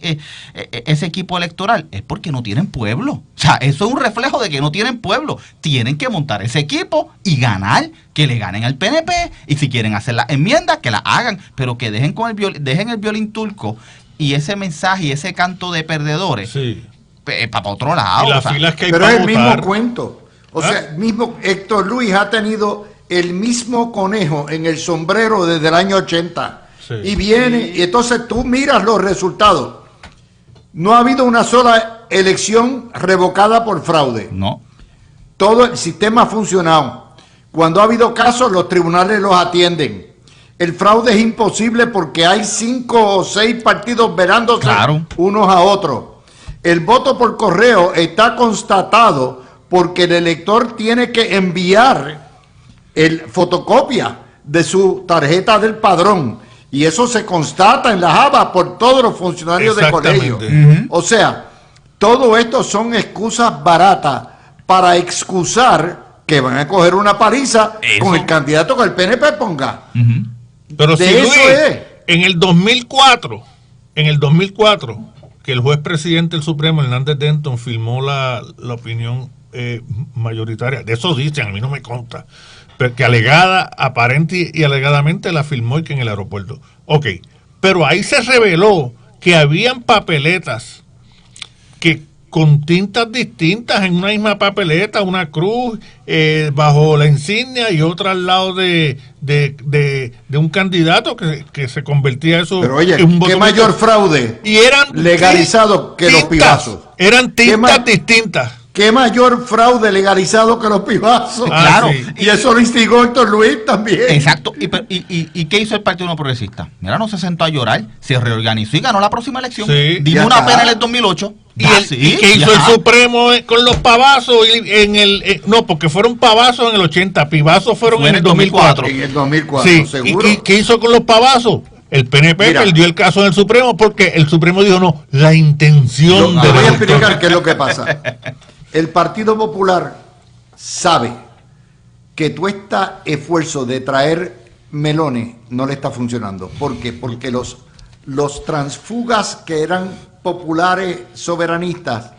equipo electoral, es porque no tienen pueblo. O sea, eso es un reflejo de que no tienen pueblo. Tienen que montar ese equipo y ganar, que le ganen al PNP, y si quieren hacer las enmiendas, que las hagan, pero que dejen el violín turco y ese mensaje y ese canto de perdedores. Sí. Para otro lado. Y las filas que hay pero para es el votar. mismo cuento. O sea, el mismo Héctor Luis ha tenido el mismo conejo en el sombrero desde el año 80. Sí. Y viene, y entonces tú miras los resultados. No ha habido una sola elección revocada por fraude. No. Todo el sistema ha funcionado. Cuando ha habido casos, los tribunales los atienden. El fraude es imposible porque hay 5 o 6 partidos verándose unos a otros. El voto por correo está constatado porque el elector tiene que enviar fotocopia de su tarjeta del padrón y eso se constata en la Java por todos los funcionarios de colegio. O sea, todo esto son excusas baratas para excusar que van a coger una paliza con el candidato que el PNP ponga. Pero si Luis, en el 2004, que el juez presidente del Supremo, Hernández Denton, firmó la opinión mayoritaria, de eso dicen, a mí no me consta, pero que aparente y alegadamente la firmó y que en el aeropuerto. Ok, pero ahí se reveló que habían papeletas que con tintas distintas en una misma papeleta, una cruz bajo la insignia y otra al lado de un candidato que se convertía eso. Pero oye, en un ¿qué mayor fraude y eran legalizado que los pibazos? Eran tintas distintas. ¿Qué mayor fraude legalizado que los pibazos? Claro. Sí. Y eso lo instigó Héctor Luis también. Exacto. ¿Y qué hizo el Partido No Progresista? Mira, no se sentó a llorar, se reorganizó y ganó la próxima elección. Sí. Dimos una pena en el 2008. ¿Y qué hizo el Supremo con los pavazos? No, porque fueron pavazos en el 80, pibazos fueron en el 2004. En el 2004, sí. seguro. ¿Y qué hizo con los pavazos? El PNP perdió el caso en el Supremo porque el Supremo dijo no, la intención de... Voy a explicar qué es lo que pasa. El Partido Popular sabe que todo este esfuerzo de traer melones no le está funcionando. ¿Por qué? Porque los transfugas que eran populares soberanistas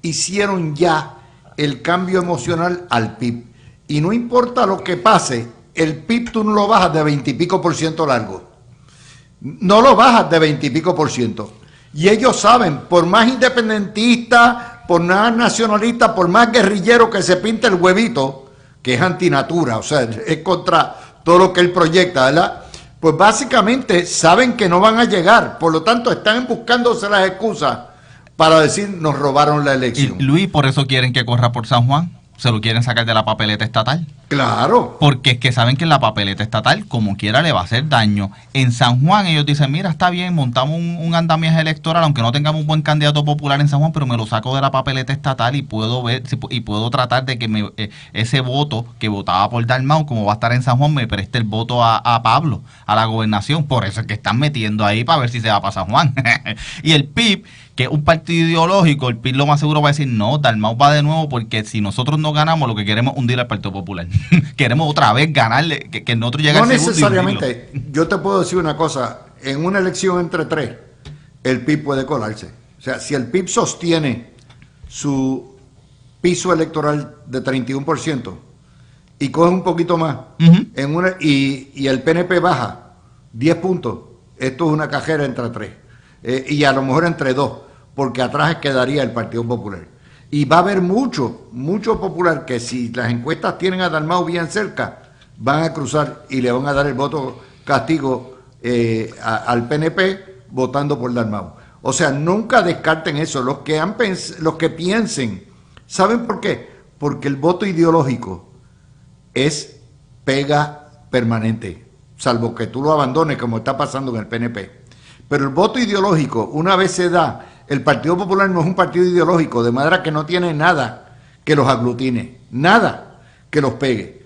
hicieron ya el cambio emocional al PIB. Y no importa lo que pase, el PIB tú no lo bajas de 20 y pico % largo. No lo bajas de 20 y pico %. Y ellos saben, por más independentista, por más nacionalista, por más guerrillero que se pinte el huevito, que es antinatura, o sea, es contra todo lo que él proyecta, ¿verdad? Pues básicamente saben que no van a llegar, por lo tanto están buscándose las excusas para decir nos robaron la elección. Y Luis, por eso quieren que corra por San Juan, se lo quieren sacar de la papeleta estatal. Claro. Porque es que saben que en la papeleta estatal, como quiera, le va a hacer daño. En San Juan ellos dicen, mira, está bien, montamos un andamiaje electoral, aunque no tengamos un buen candidato popular en San Juan, pero me lo saco de la papeleta estatal y puedo ver y puedo tratar de que ese voto que votaba por Dalmau, como va a estar en San Juan, me preste el voto a Pablo, a la gobernación. Por eso es que están metiendo ahí para ver si se va para San Juan. Y el PIB, que es un partido ideológico, el PIB lo más seguro va a decir, no, Dalmau va de nuevo, porque si nosotros no ganamos, lo que queremos es hundir al Partido Popular. Queremos otra vez ganarle, que nosotros llegue No al segundo. necesariamente. Yo te puedo decir una cosa, en una elección entre tres, el PIB puede colarse. O sea, si el PIB sostiene su piso electoral de 31% y coge un poquito más, y el PNP baja 10 puntos, esto es una cajera entre tres. Y a lo mejor entre dos, porque atrás quedaría el Partido Popular. Y va a haber mucho popular que si las encuestas tienen a Dalmau bien cerca, van a cruzar y le van a dar el voto castigo al PNP votando por Dalmau. O sea, nunca descarten eso. Los que piensen, ¿saben por qué? Porque el voto ideológico es pega permanente, salvo que tú lo abandones como está pasando en el PNP. Pero el voto ideológico, una vez se da, el Partido Popular no es un partido ideológico, de manera que no tiene nada que los aglutine, nada que los pegue.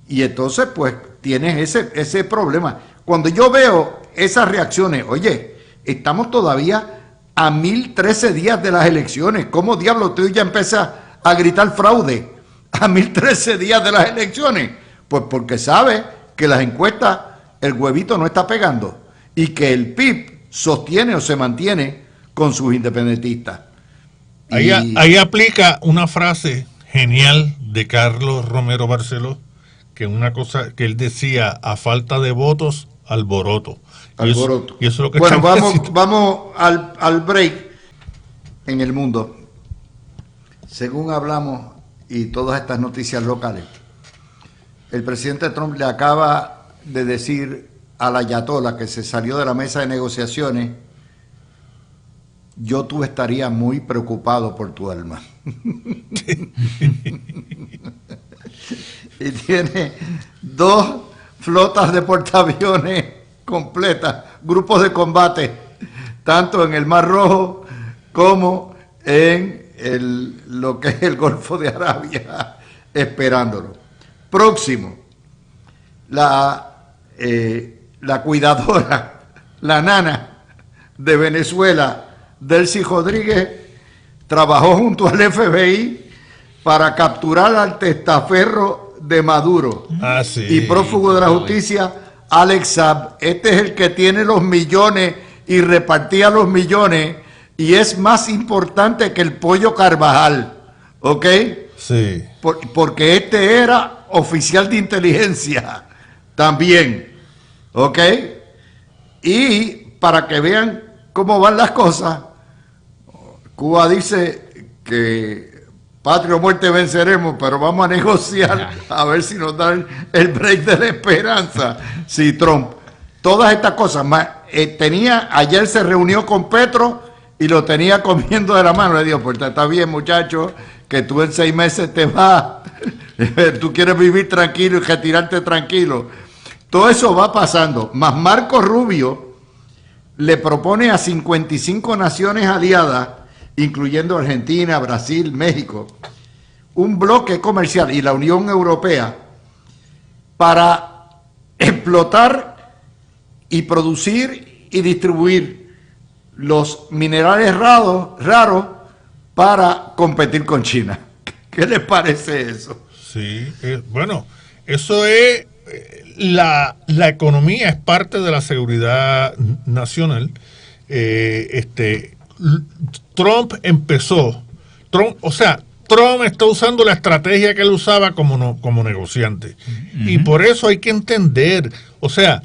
Y entonces, pues, tienes ese problema. Cuando yo veo esas reacciones, oye, estamos todavía a 1013 días de las elecciones. ¿Cómo diablo tú ya empiezas a gritar fraude a 1013 días de las elecciones? Pues porque sabe que las encuestas, el huevito no está pegando y que el PIB sostiene o se mantiene con sus independentistas. Ahí aplica una frase genial de Carlos Romero Barceló, que una cosa que él decía, a falta de votos, alboroto. Alboroto. Y eso es lo que bueno, vamos al break en el mundo. Según hablamos y todas estas noticias locales, el presidente Trump le acaba de decir a la ayatolá que se salió de la mesa de negociaciones, tú estaría muy preocupado por tu alma. Y tiene 2 flotas de portaaviones completas, grupos de combate, tanto en el Mar Rojo como en lo que es el Golfo de Arabia, esperándolo. Próximo, la cuidadora, la nana de Venezuela, Delcy Rodríguez, trabajó junto al FBI para capturar al testaferro de Maduro y prófugo de la justicia, Alex Saab. Este es el que tiene los millones y repartía los millones y es más importante que el Pollo Carvajal, ¿ok? Sí. Porque este era oficial de inteligencia también, ¿ok? Y para que vean cómo van las cosas, Cuba dice que patria o muerte venceremos, pero vamos a negociar a ver si nos dan el break de la esperanza. Sí, Trump. Todas estas cosas. Ayer se reunió con Petro y lo tenía comiendo de la mano. Le digo, pues está bien, muchacho, que tú en 6 meses te vas. Tú quieres vivir tranquilo y retirarte tranquilo. Todo eso va pasando. Más Marco Rubio le propone a 55 naciones aliadas, incluyendo Argentina, Brasil, México, un bloque comercial y la Unión Europea para explotar y producir y distribuir los minerales raros para competir con China. ¿Qué les parece eso? Sí, bueno, eso es, la economía es parte de la seguridad nacional. Trump está usando la estrategia que él usaba como negociante. Uh-huh. Y por eso hay que entender, o sea,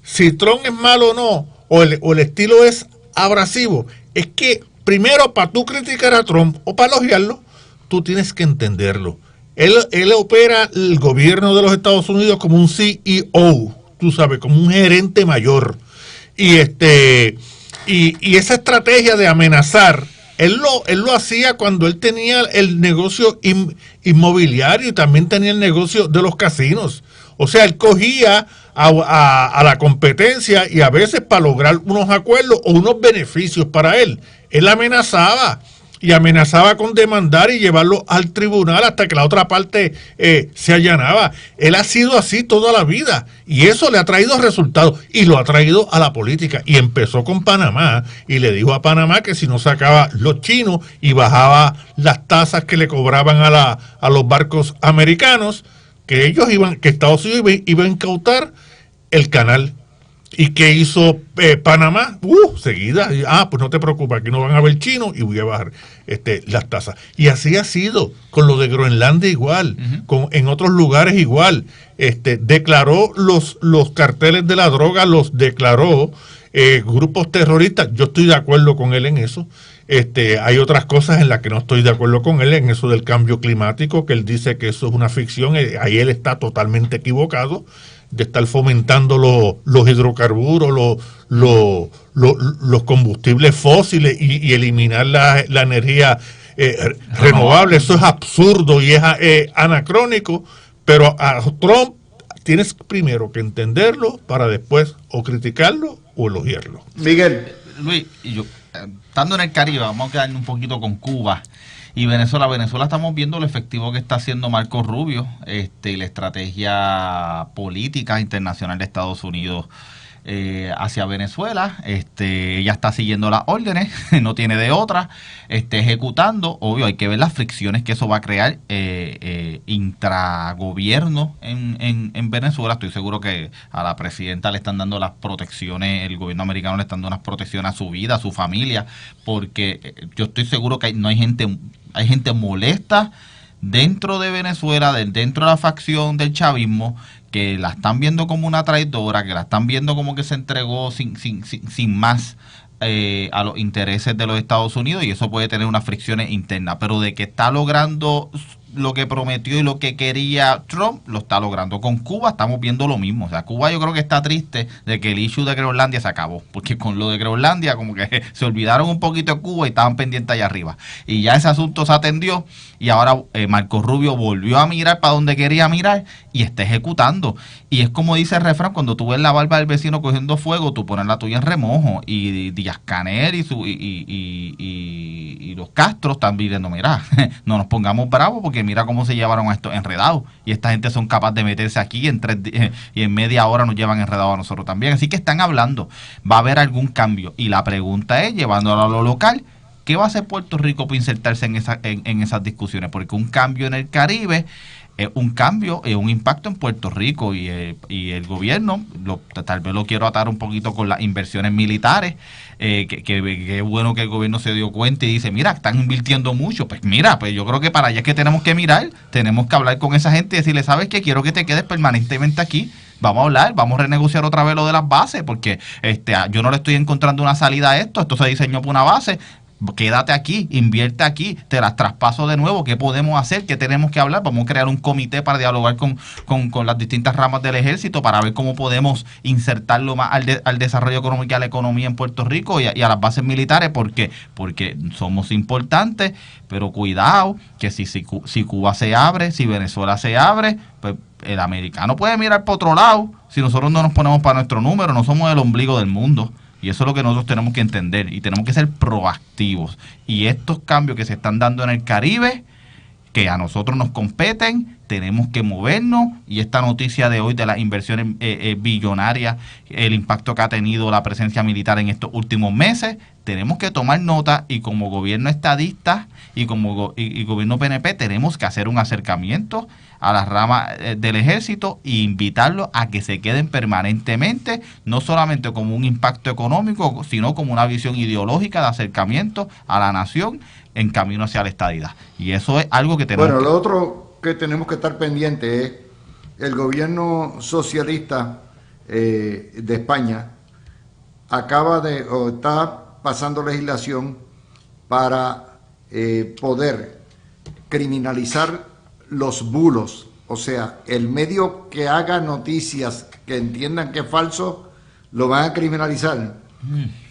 si Trump es malo o no, o el estilo es abrasivo, es que primero para tú criticar a Trump o para elogiarlo, tú tienes que entenderlo. Él opera el gobierno de los Estados Unidos como un CEO, tú sabes, como un gerente mayor. Y esa estrategia de amenazar, él lo hacía cuando él tenía el negocio inmobiliario y también tenía el negocio de los casinos. O sea, él cogía a la competencia y a veces para lograr unos acuerdos o unos beneficios para él. Él amenazaba y amenazaba con demandar y llevarlo al tribunal hasta que la otra parte se allanaba. Él ha sido así toda la vida y eso le ha traído resultados y lo ha traído a la política. Y empezó con Panamá y le dijo a Panamá que si no sacaba los chinos y bajaba las tasas que le cobraban a los barcos americanos, que Estados Unidos iba a incautar el canal. ¿Y qué hizo Panamá? Seguida. Pues no te preocupes, aquí no van a haber chinos y voy a bajar las tasas. Y así ha sido, con lo de Groenlandia igual, en otros lugares igual. Declaró los carteles de la droga, los declaró grupos terroristas. Yo estoy de acuerdo con él en eso. Hay otras cosas en las que no estoy de acuerdo con él, en eso del cambio climático, que él dice que eso es una ficción. Ahí él está totalmente equivocado, de estar fomentando los hidrocarburos, los combustibles fósiles y eliminar la energía renovable. Eso es absurdo y es anacrónico, pero a Trump tienes primero que entenderlo para después o criticarlo o elogiarlo. Miguel. Luis, estando en el Caribe, vamos a quedarnos un poquito con Cuba y Venezuela. Venezuela, estamos viendo lo efectivo que está haciendo Marco Rubio, y la estrategia política internacional de Estados Unidos hacia Venezuela. Ella está siguiendo las órdenes, no tiene de otra, ejecutando. Obvio, hay que ver las fricciones que eso va a crear intragobierno en Venezuela. Estoy seguro que a la presidenta le están dando las protecciones, el gobierno americano le están dando unas protecciones a su vida, a su familia, porque yo estoy seguro que hay gente molesta dentro de Venezuela, dentro de la facción del chavismo, que la están viendo como una traidora, que la están viendo como que se entregó sin más a los intereses de los Estados Unidos, y eso puede tener unas fricciones internas, pero de que está logrando lo que prometió y lo que quería Trump, lo está logrando. Con Cuba estamos viendo lo mismo. O sea, Cuba yo creo que está triste de que el issue de Groenlandia se acabó, porque con lo de Groenlandia como que se olvidaron un poquito de Cuba y estaban pendientes allá arriba. Y ya ese asunto se atendió y ahora Marco Rubio volvió a mirar para donde quería mirar y está ejecutando. Y es como dice el refrán, cuando tú ves la barba del vecino cogiendo fuego, tú pones la tuya en remojo. Y Díaz-Canel y los Castro están pidiendo, mira, no nos pongamos bravos porque mira cómo se llevaron a estos enredados. Y esta gente son capaces de meterse aquí y en media hora nos llevan enredados a nosotros también. Así que están hablando. Va a haber algún cambio. Y la pregunta es, llevándolo a lo local, ¿qué va a hacer Puerto Rico para insertarse en esas discusiones? Porque un cambio en el Caribe es un cambio, es un impacto en Puerto Rico y el gobierno, tal vez lo quiero atar un poquito con las inversiones militares, que es bueno que el gobierno se dio cuenta y dice, mira, están invirtiendo mucho. Pues mira, pues yo creo que para allá es que tenemos que mirar, tenemos que hablar con esa gente y decirle, ¿sabes qué? Quiero que te quedes permanentemente aquí. Vamos a hablar, vamos a renegociar otra vez lo de las bases, porque yo no le estoy encontrando una salida a esto se diseñó por una base. Quédate aquí, invierte aquí, te las traspaso de nuevo. ¿Qué podemos hacer? ¿Qué tenemos que hablar? Vamos a crear un comité para dialogar con las distintas ramas del ejército para ver cómo podemos insertarlo más al desarrollo económico y a la economía en Puerto Rico y a las bases militares, porque somos importantes, pero cuidado, que si Cuba se abre, si Venezuela se abre, pues el americano puede mirar por otro lado. Si nosotros no nos ponemos para nuestro número, no somos el ombligo del mundo. Y eso es lo que nosotros tenemos que entender y tenemos que ser proactivos. Y estos cambios que se están dando en el Caribe, que a nosotros nos competen, tenemos que movernos. Y esta noticia de hoy de las inversiones billonarias, el impacto que ha tenido la presencia militar en estos últimos meses, tenemos que tomar nota, y como gobierno estadista y como gobierno PNP tenemos que hacer un acercamiento a las ramas del ejército e invitarlos a que se queden permanentemente, no solamente como un impacto económico, sino como una visión ideológica de acercamiento a la nación en camino hacia la estadidad. Y eso es algo que tenemos. Bueno, lo otro que tenemos que estar pendientes es el gobierno socialista de España está pasando legislación para poder criminalizar los bulos. O sea, el medio que haga noticias que entiendan que es falso, lo van a criminalizar.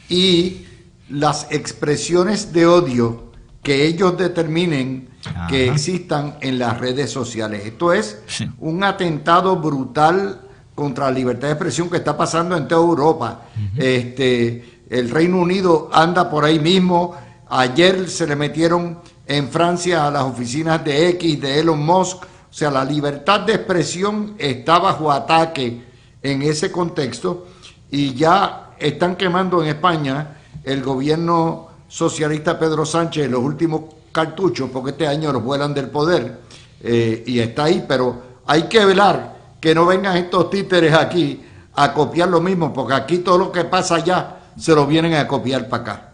Y las expresiones de odio que ellos determinen que existan en las redes sociales. Esto es un atentado brutal contra la libertad de expresión que está pasando en toda Europa. El Reino Unido anda por ahí mismo. Ayer se le metieron en Francia a las oficinas de X, de Elon Musk. O sea, la libertad de expresión está bajo ataque en ese contexto, y ya están quemando en España el gobierno socialista Pedro Sánchez los últimos cartuchos, porque este año los vuelan del poder, y está ahí, pero hay que velar que no vengan estos títeres aquí a copiar lo mismo, porque aquí todo lo que pasa allá se lo vienen a copiar para acá.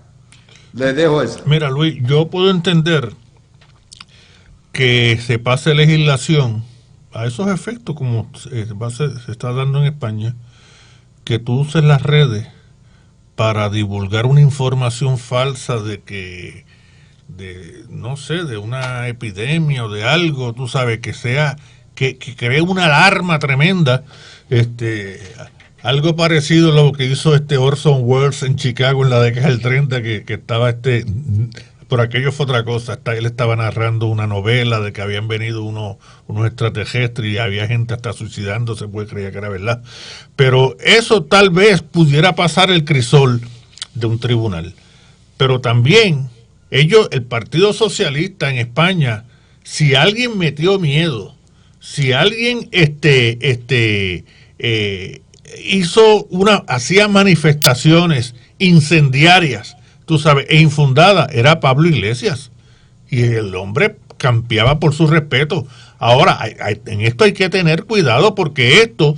Les dejo eso. Mira, Luis, yo puedo entender que se pase legislación a esos efectos, como se está dando en España, que tú uses las redes para divulgar una información falsa no sé, de una epidemia o de algo, tú sabes, que cree una alarma tremenda. Algo parecido a lo que hizo Orson Welles en Chicago en la década del 30, que estaba por aquello fue otra cosa. Él estaba narrando una novela de que habían venido unos extraterrestres y había gente hasta suicidándose, pues creía que era verdad. Pero eso tal vez pudiera pasar el crisol de un tribunal. Pero también el Partido Socialista en España, si alguien metió miedo, si alguien hacía manifestaciones incendiarias, tú sabes, e infundadas, era Pablo Iglesias, y el hombre campeaba por su respeto. Ahora, en esto hay que tener cuidado, porque esto,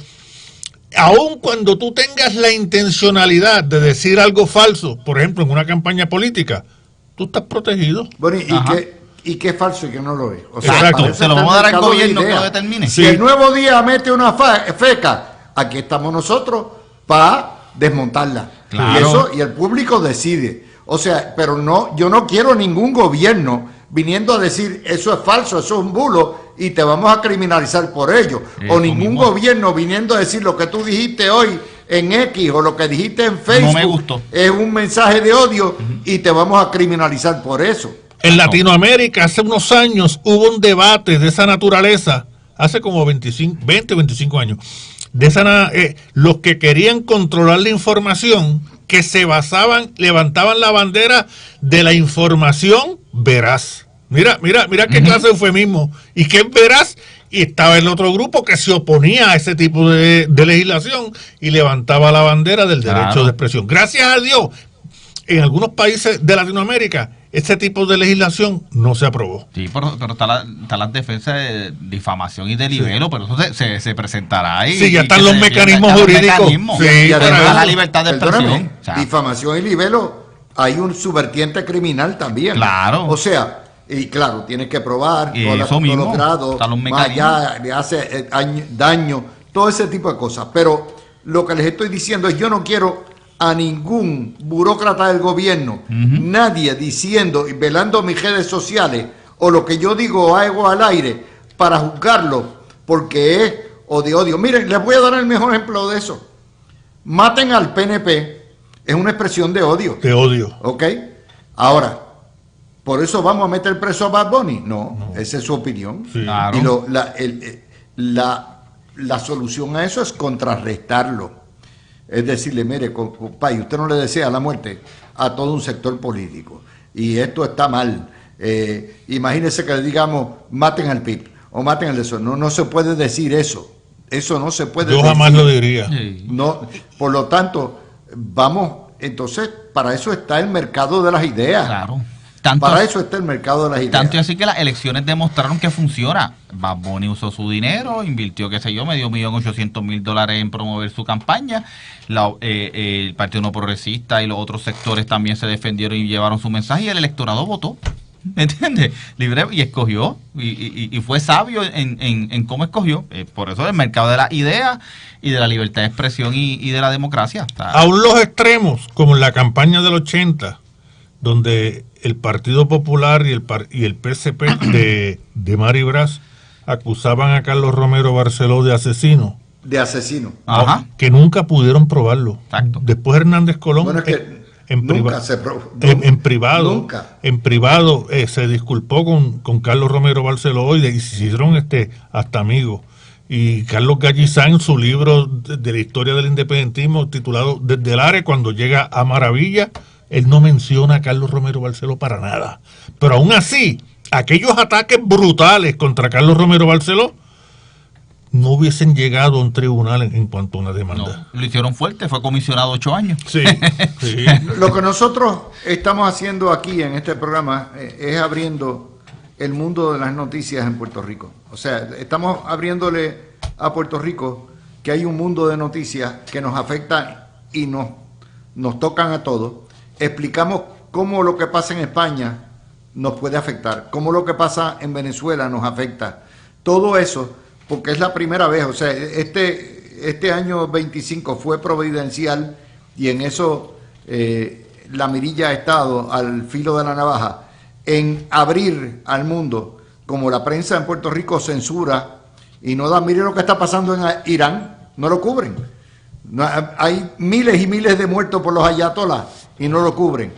aun cuando tú tengas la intencionalidad de decir algo falso, por ejemplo, en una campaña política, tú estás protegido. Bueno, ¿y qué es falso y qué no lo es? O sea, exacto, se lo vamos a dar al gobierno que lo determine. Si el Nuevo Día mete una feca, aquí estamos nosotros para desmontarla. Claro. Y el público decide. O sea, pero no, yo no quiero ningún gobierno viniendo a decir eso es falso, eso es un bulo y te vamos a criminalizar por ello. O ningún gobierno viniendo a decir lo que tú dijiste hoy en X o lo que dijiste en Facebook, no me gustó, es un mensaje de odio y te vamos a criminalizar por eso. En Latinoamérica hace unos años hubo un debate de esa naturaleza, hace como 20 o 25 años, los que querían controlar la información, que levantaban la bandera de la información veraz. Mira qué clase de eufemismo. ¿Y qué es veraz? Y estaba el otro grupo que se oponía a ese tipo de legislación y levantaba la bandera del derecho de expresión. Gracias a Dios, en algunos países de Latinoamérica, ese tipo de legislación no se aprobó. Sí, pero está la defensa de difamación y de libelo, pero eso se presentará ahí. Sí, ya están los mecanismos jurídicos. Sí, y además la libertad de expresión. Difamación y libelo, hay un subvertiente criminal también. Claro. O sea, y claro, tienes que probar todos los grados, más allá le hace daño, todo ese tipo de cosas. Pero lo que les estoy diciendo es, yo no quiero a ningún burócrata del gobierno, nadie diciendo y velando mis redes sociales o lo que yo digo o hago al aire para juzgarlo porque es o de odio. Miren, les voy a dar el mejor ejemplo de eso. Maten al PNP, es una expresión de odio. De odio. ¿Ok? Ahora, ¿por eso vamos a meter preso a Bad Bunny? No, esa es su opinión. Sí. Claro. Y la solución a eso es contrarrestarlo. Es decirle, mire, compadre, usted no le desea la muerte a todo un sector político. Y esto está mal. Imagínese que le digamos, maten al PIB o maten al eso. No se puede decir eso. Eso no se puede decir. Yo jamás lo diría. No, por lo tanto, vamos, entonces, para eso está el mercado de las ideas. Claro. Para eso está el mercado de las ideas. Tanto y así que las elecciones demostraron que funciona. Bad Bunny usó su dinero, invirtió, qué sé yo, me dio $1.800.000 en promover su campaña. El Partido No Progresista y los otros sectores también se defendieron y llevaron su mensaje y el electorado votó. ¿me entiendes? Libre y escogió, y fue sabio en cómo escogió. Por eso el mercado de la idea y de la libertad de expresión y de la democracia. Aún los extremos, como en la campaña del 80, donde el Partido Popular y el PSP de Mari Brás acusaban a Carlos Romero Barceló de asesino. De asesino. Ajá. Que nunca pudieron probarlo. Exacto. Después Hernández Colón Bueno, es que nunca se probó. en privado, Nunca. en privado se disculpó con Carlos Romero Barceló y se hicieron hasta amigos. Y Carlos Gallizá, en su libro de la historia del independentismo titulado Desde el Are, cuando llega a Maravilla, él no menciona a Carlos Romero Barceló para nada. Pero aún así, aquellos ataques brutales contra Carlos Romero Barceló no hubiesen llegado a un tribunal en cuanto a una demanda. No, lo hicieron fuerte, fue comisionado 8 años. Sí, sí. Lo que nosotros estamos haciendo aquí en este programa es abriendo el mundo de las noticias en Puerto Rico. O sea, estamos abriéndole a Puerto Rico que hay un mundo de noticias que nos afecta y nos tocan a todos. Explicamos cómo lo que pasa en España nos puede afectar, cómo lo que pasa en Venezuela nos afecta. Todo eso, porque es la primera vez, o sea, este año 25 fue providencial y en eso la mirilla ha estado al filo de la navaja en abrir al mundo, como la prensa en Puerto Rico censura y no da, mire lo que está pasando en Irán, no lo cubren. No, hay miles y miles de muertos por los ayatolás y no lo cubren.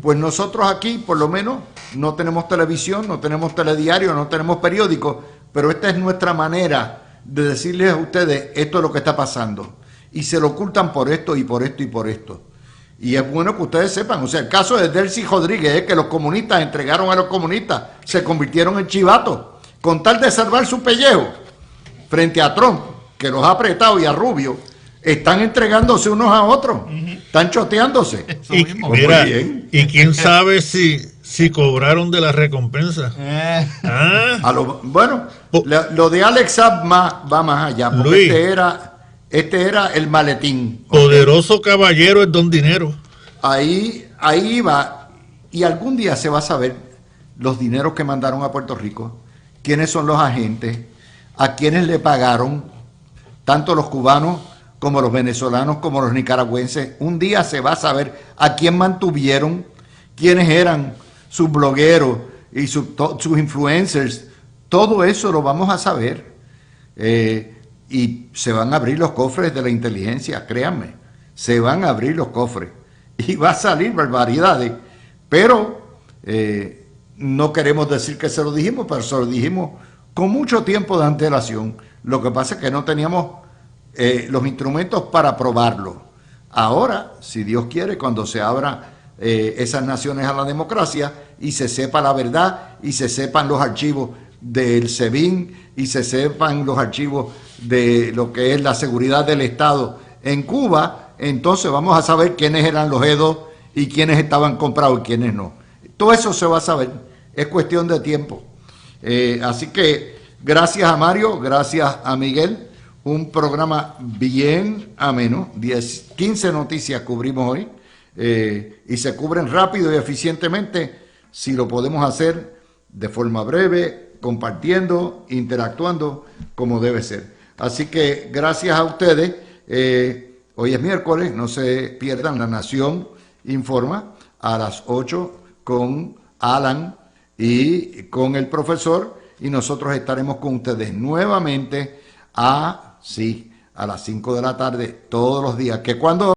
Pues nosotros aquí, por lo menos, no tenemos televisión, no tenemos telediario, no tenemos periódico, pero esta es nuestra manera de decirles a ustedes esto es lo que está pasando. Y se lo ocultan por esto y por esto y por esto. Y es bueno que ustedes sepan, o sea, el caso de Delcy Rodríguez es que los comunistas entregaron a los comunistas, se convirtieron en chivatos, con tal de salvar su pellejo, frente a Trump, que los ha apretado, y a Rubio, están entregándose unos a otros, están choteándose. Y, Pues mira, muy bien. y quién sabe si cobraron de la recompensa. Bueno, lo de Alex Saab va más allá, porque Luis, este era el maletín. poderoso caballero es don dinero. Ahí va, y algún día se va a saber los dineros que mandaron a Puerto Rico, quiénes son los agentes, a quiénes le pagaron, tanto los cubanos como los venezolanos, como los nicaragüenses. Un día se va a saber a quién mantuvieron, quiénes eran sus blogueros y sus influencers. Todo eso lo vamos a saber. Y se van a abrir los cofres de la inteligencia, créanme. Se van a abrir los cofres. Y va a salir barbaridades. Pero no queremos decir que se lo dijimos, pero se lo dijimos con mucho tiempo de antelación. Lo que pasa es que no teníamos los instrumentos para probarlo. Ahora, si Dios quiere, cuando se abra esas naciones a la democracia y se sepa la verdad y se sepan los archivos del SEBIN y se sepan los archivos de lo que es la seguridad del Estado en Cuba, entonces vamos a saber quiénes eran los E2 y quiénes estaban comprados y quiénes no. Todo eso se va a saber, es cuestión de tiempo. Así que gracias a Mario, gracias a Miguel. Un programa bien ameno, 15 noticias cubrimos hoy, y se cubren rápido y eficientemente si lo podemos hacer de forma breve, compartiendo, interactuando como debe ser. Así que gracias a ustedes. Hoy es miércoles, no se pierdan La Nación Informa a las 8 con Alan y con el profesor, y nosotros estaremos con ustedes nuevamente a las 5 de la tarde todos los días, que cuando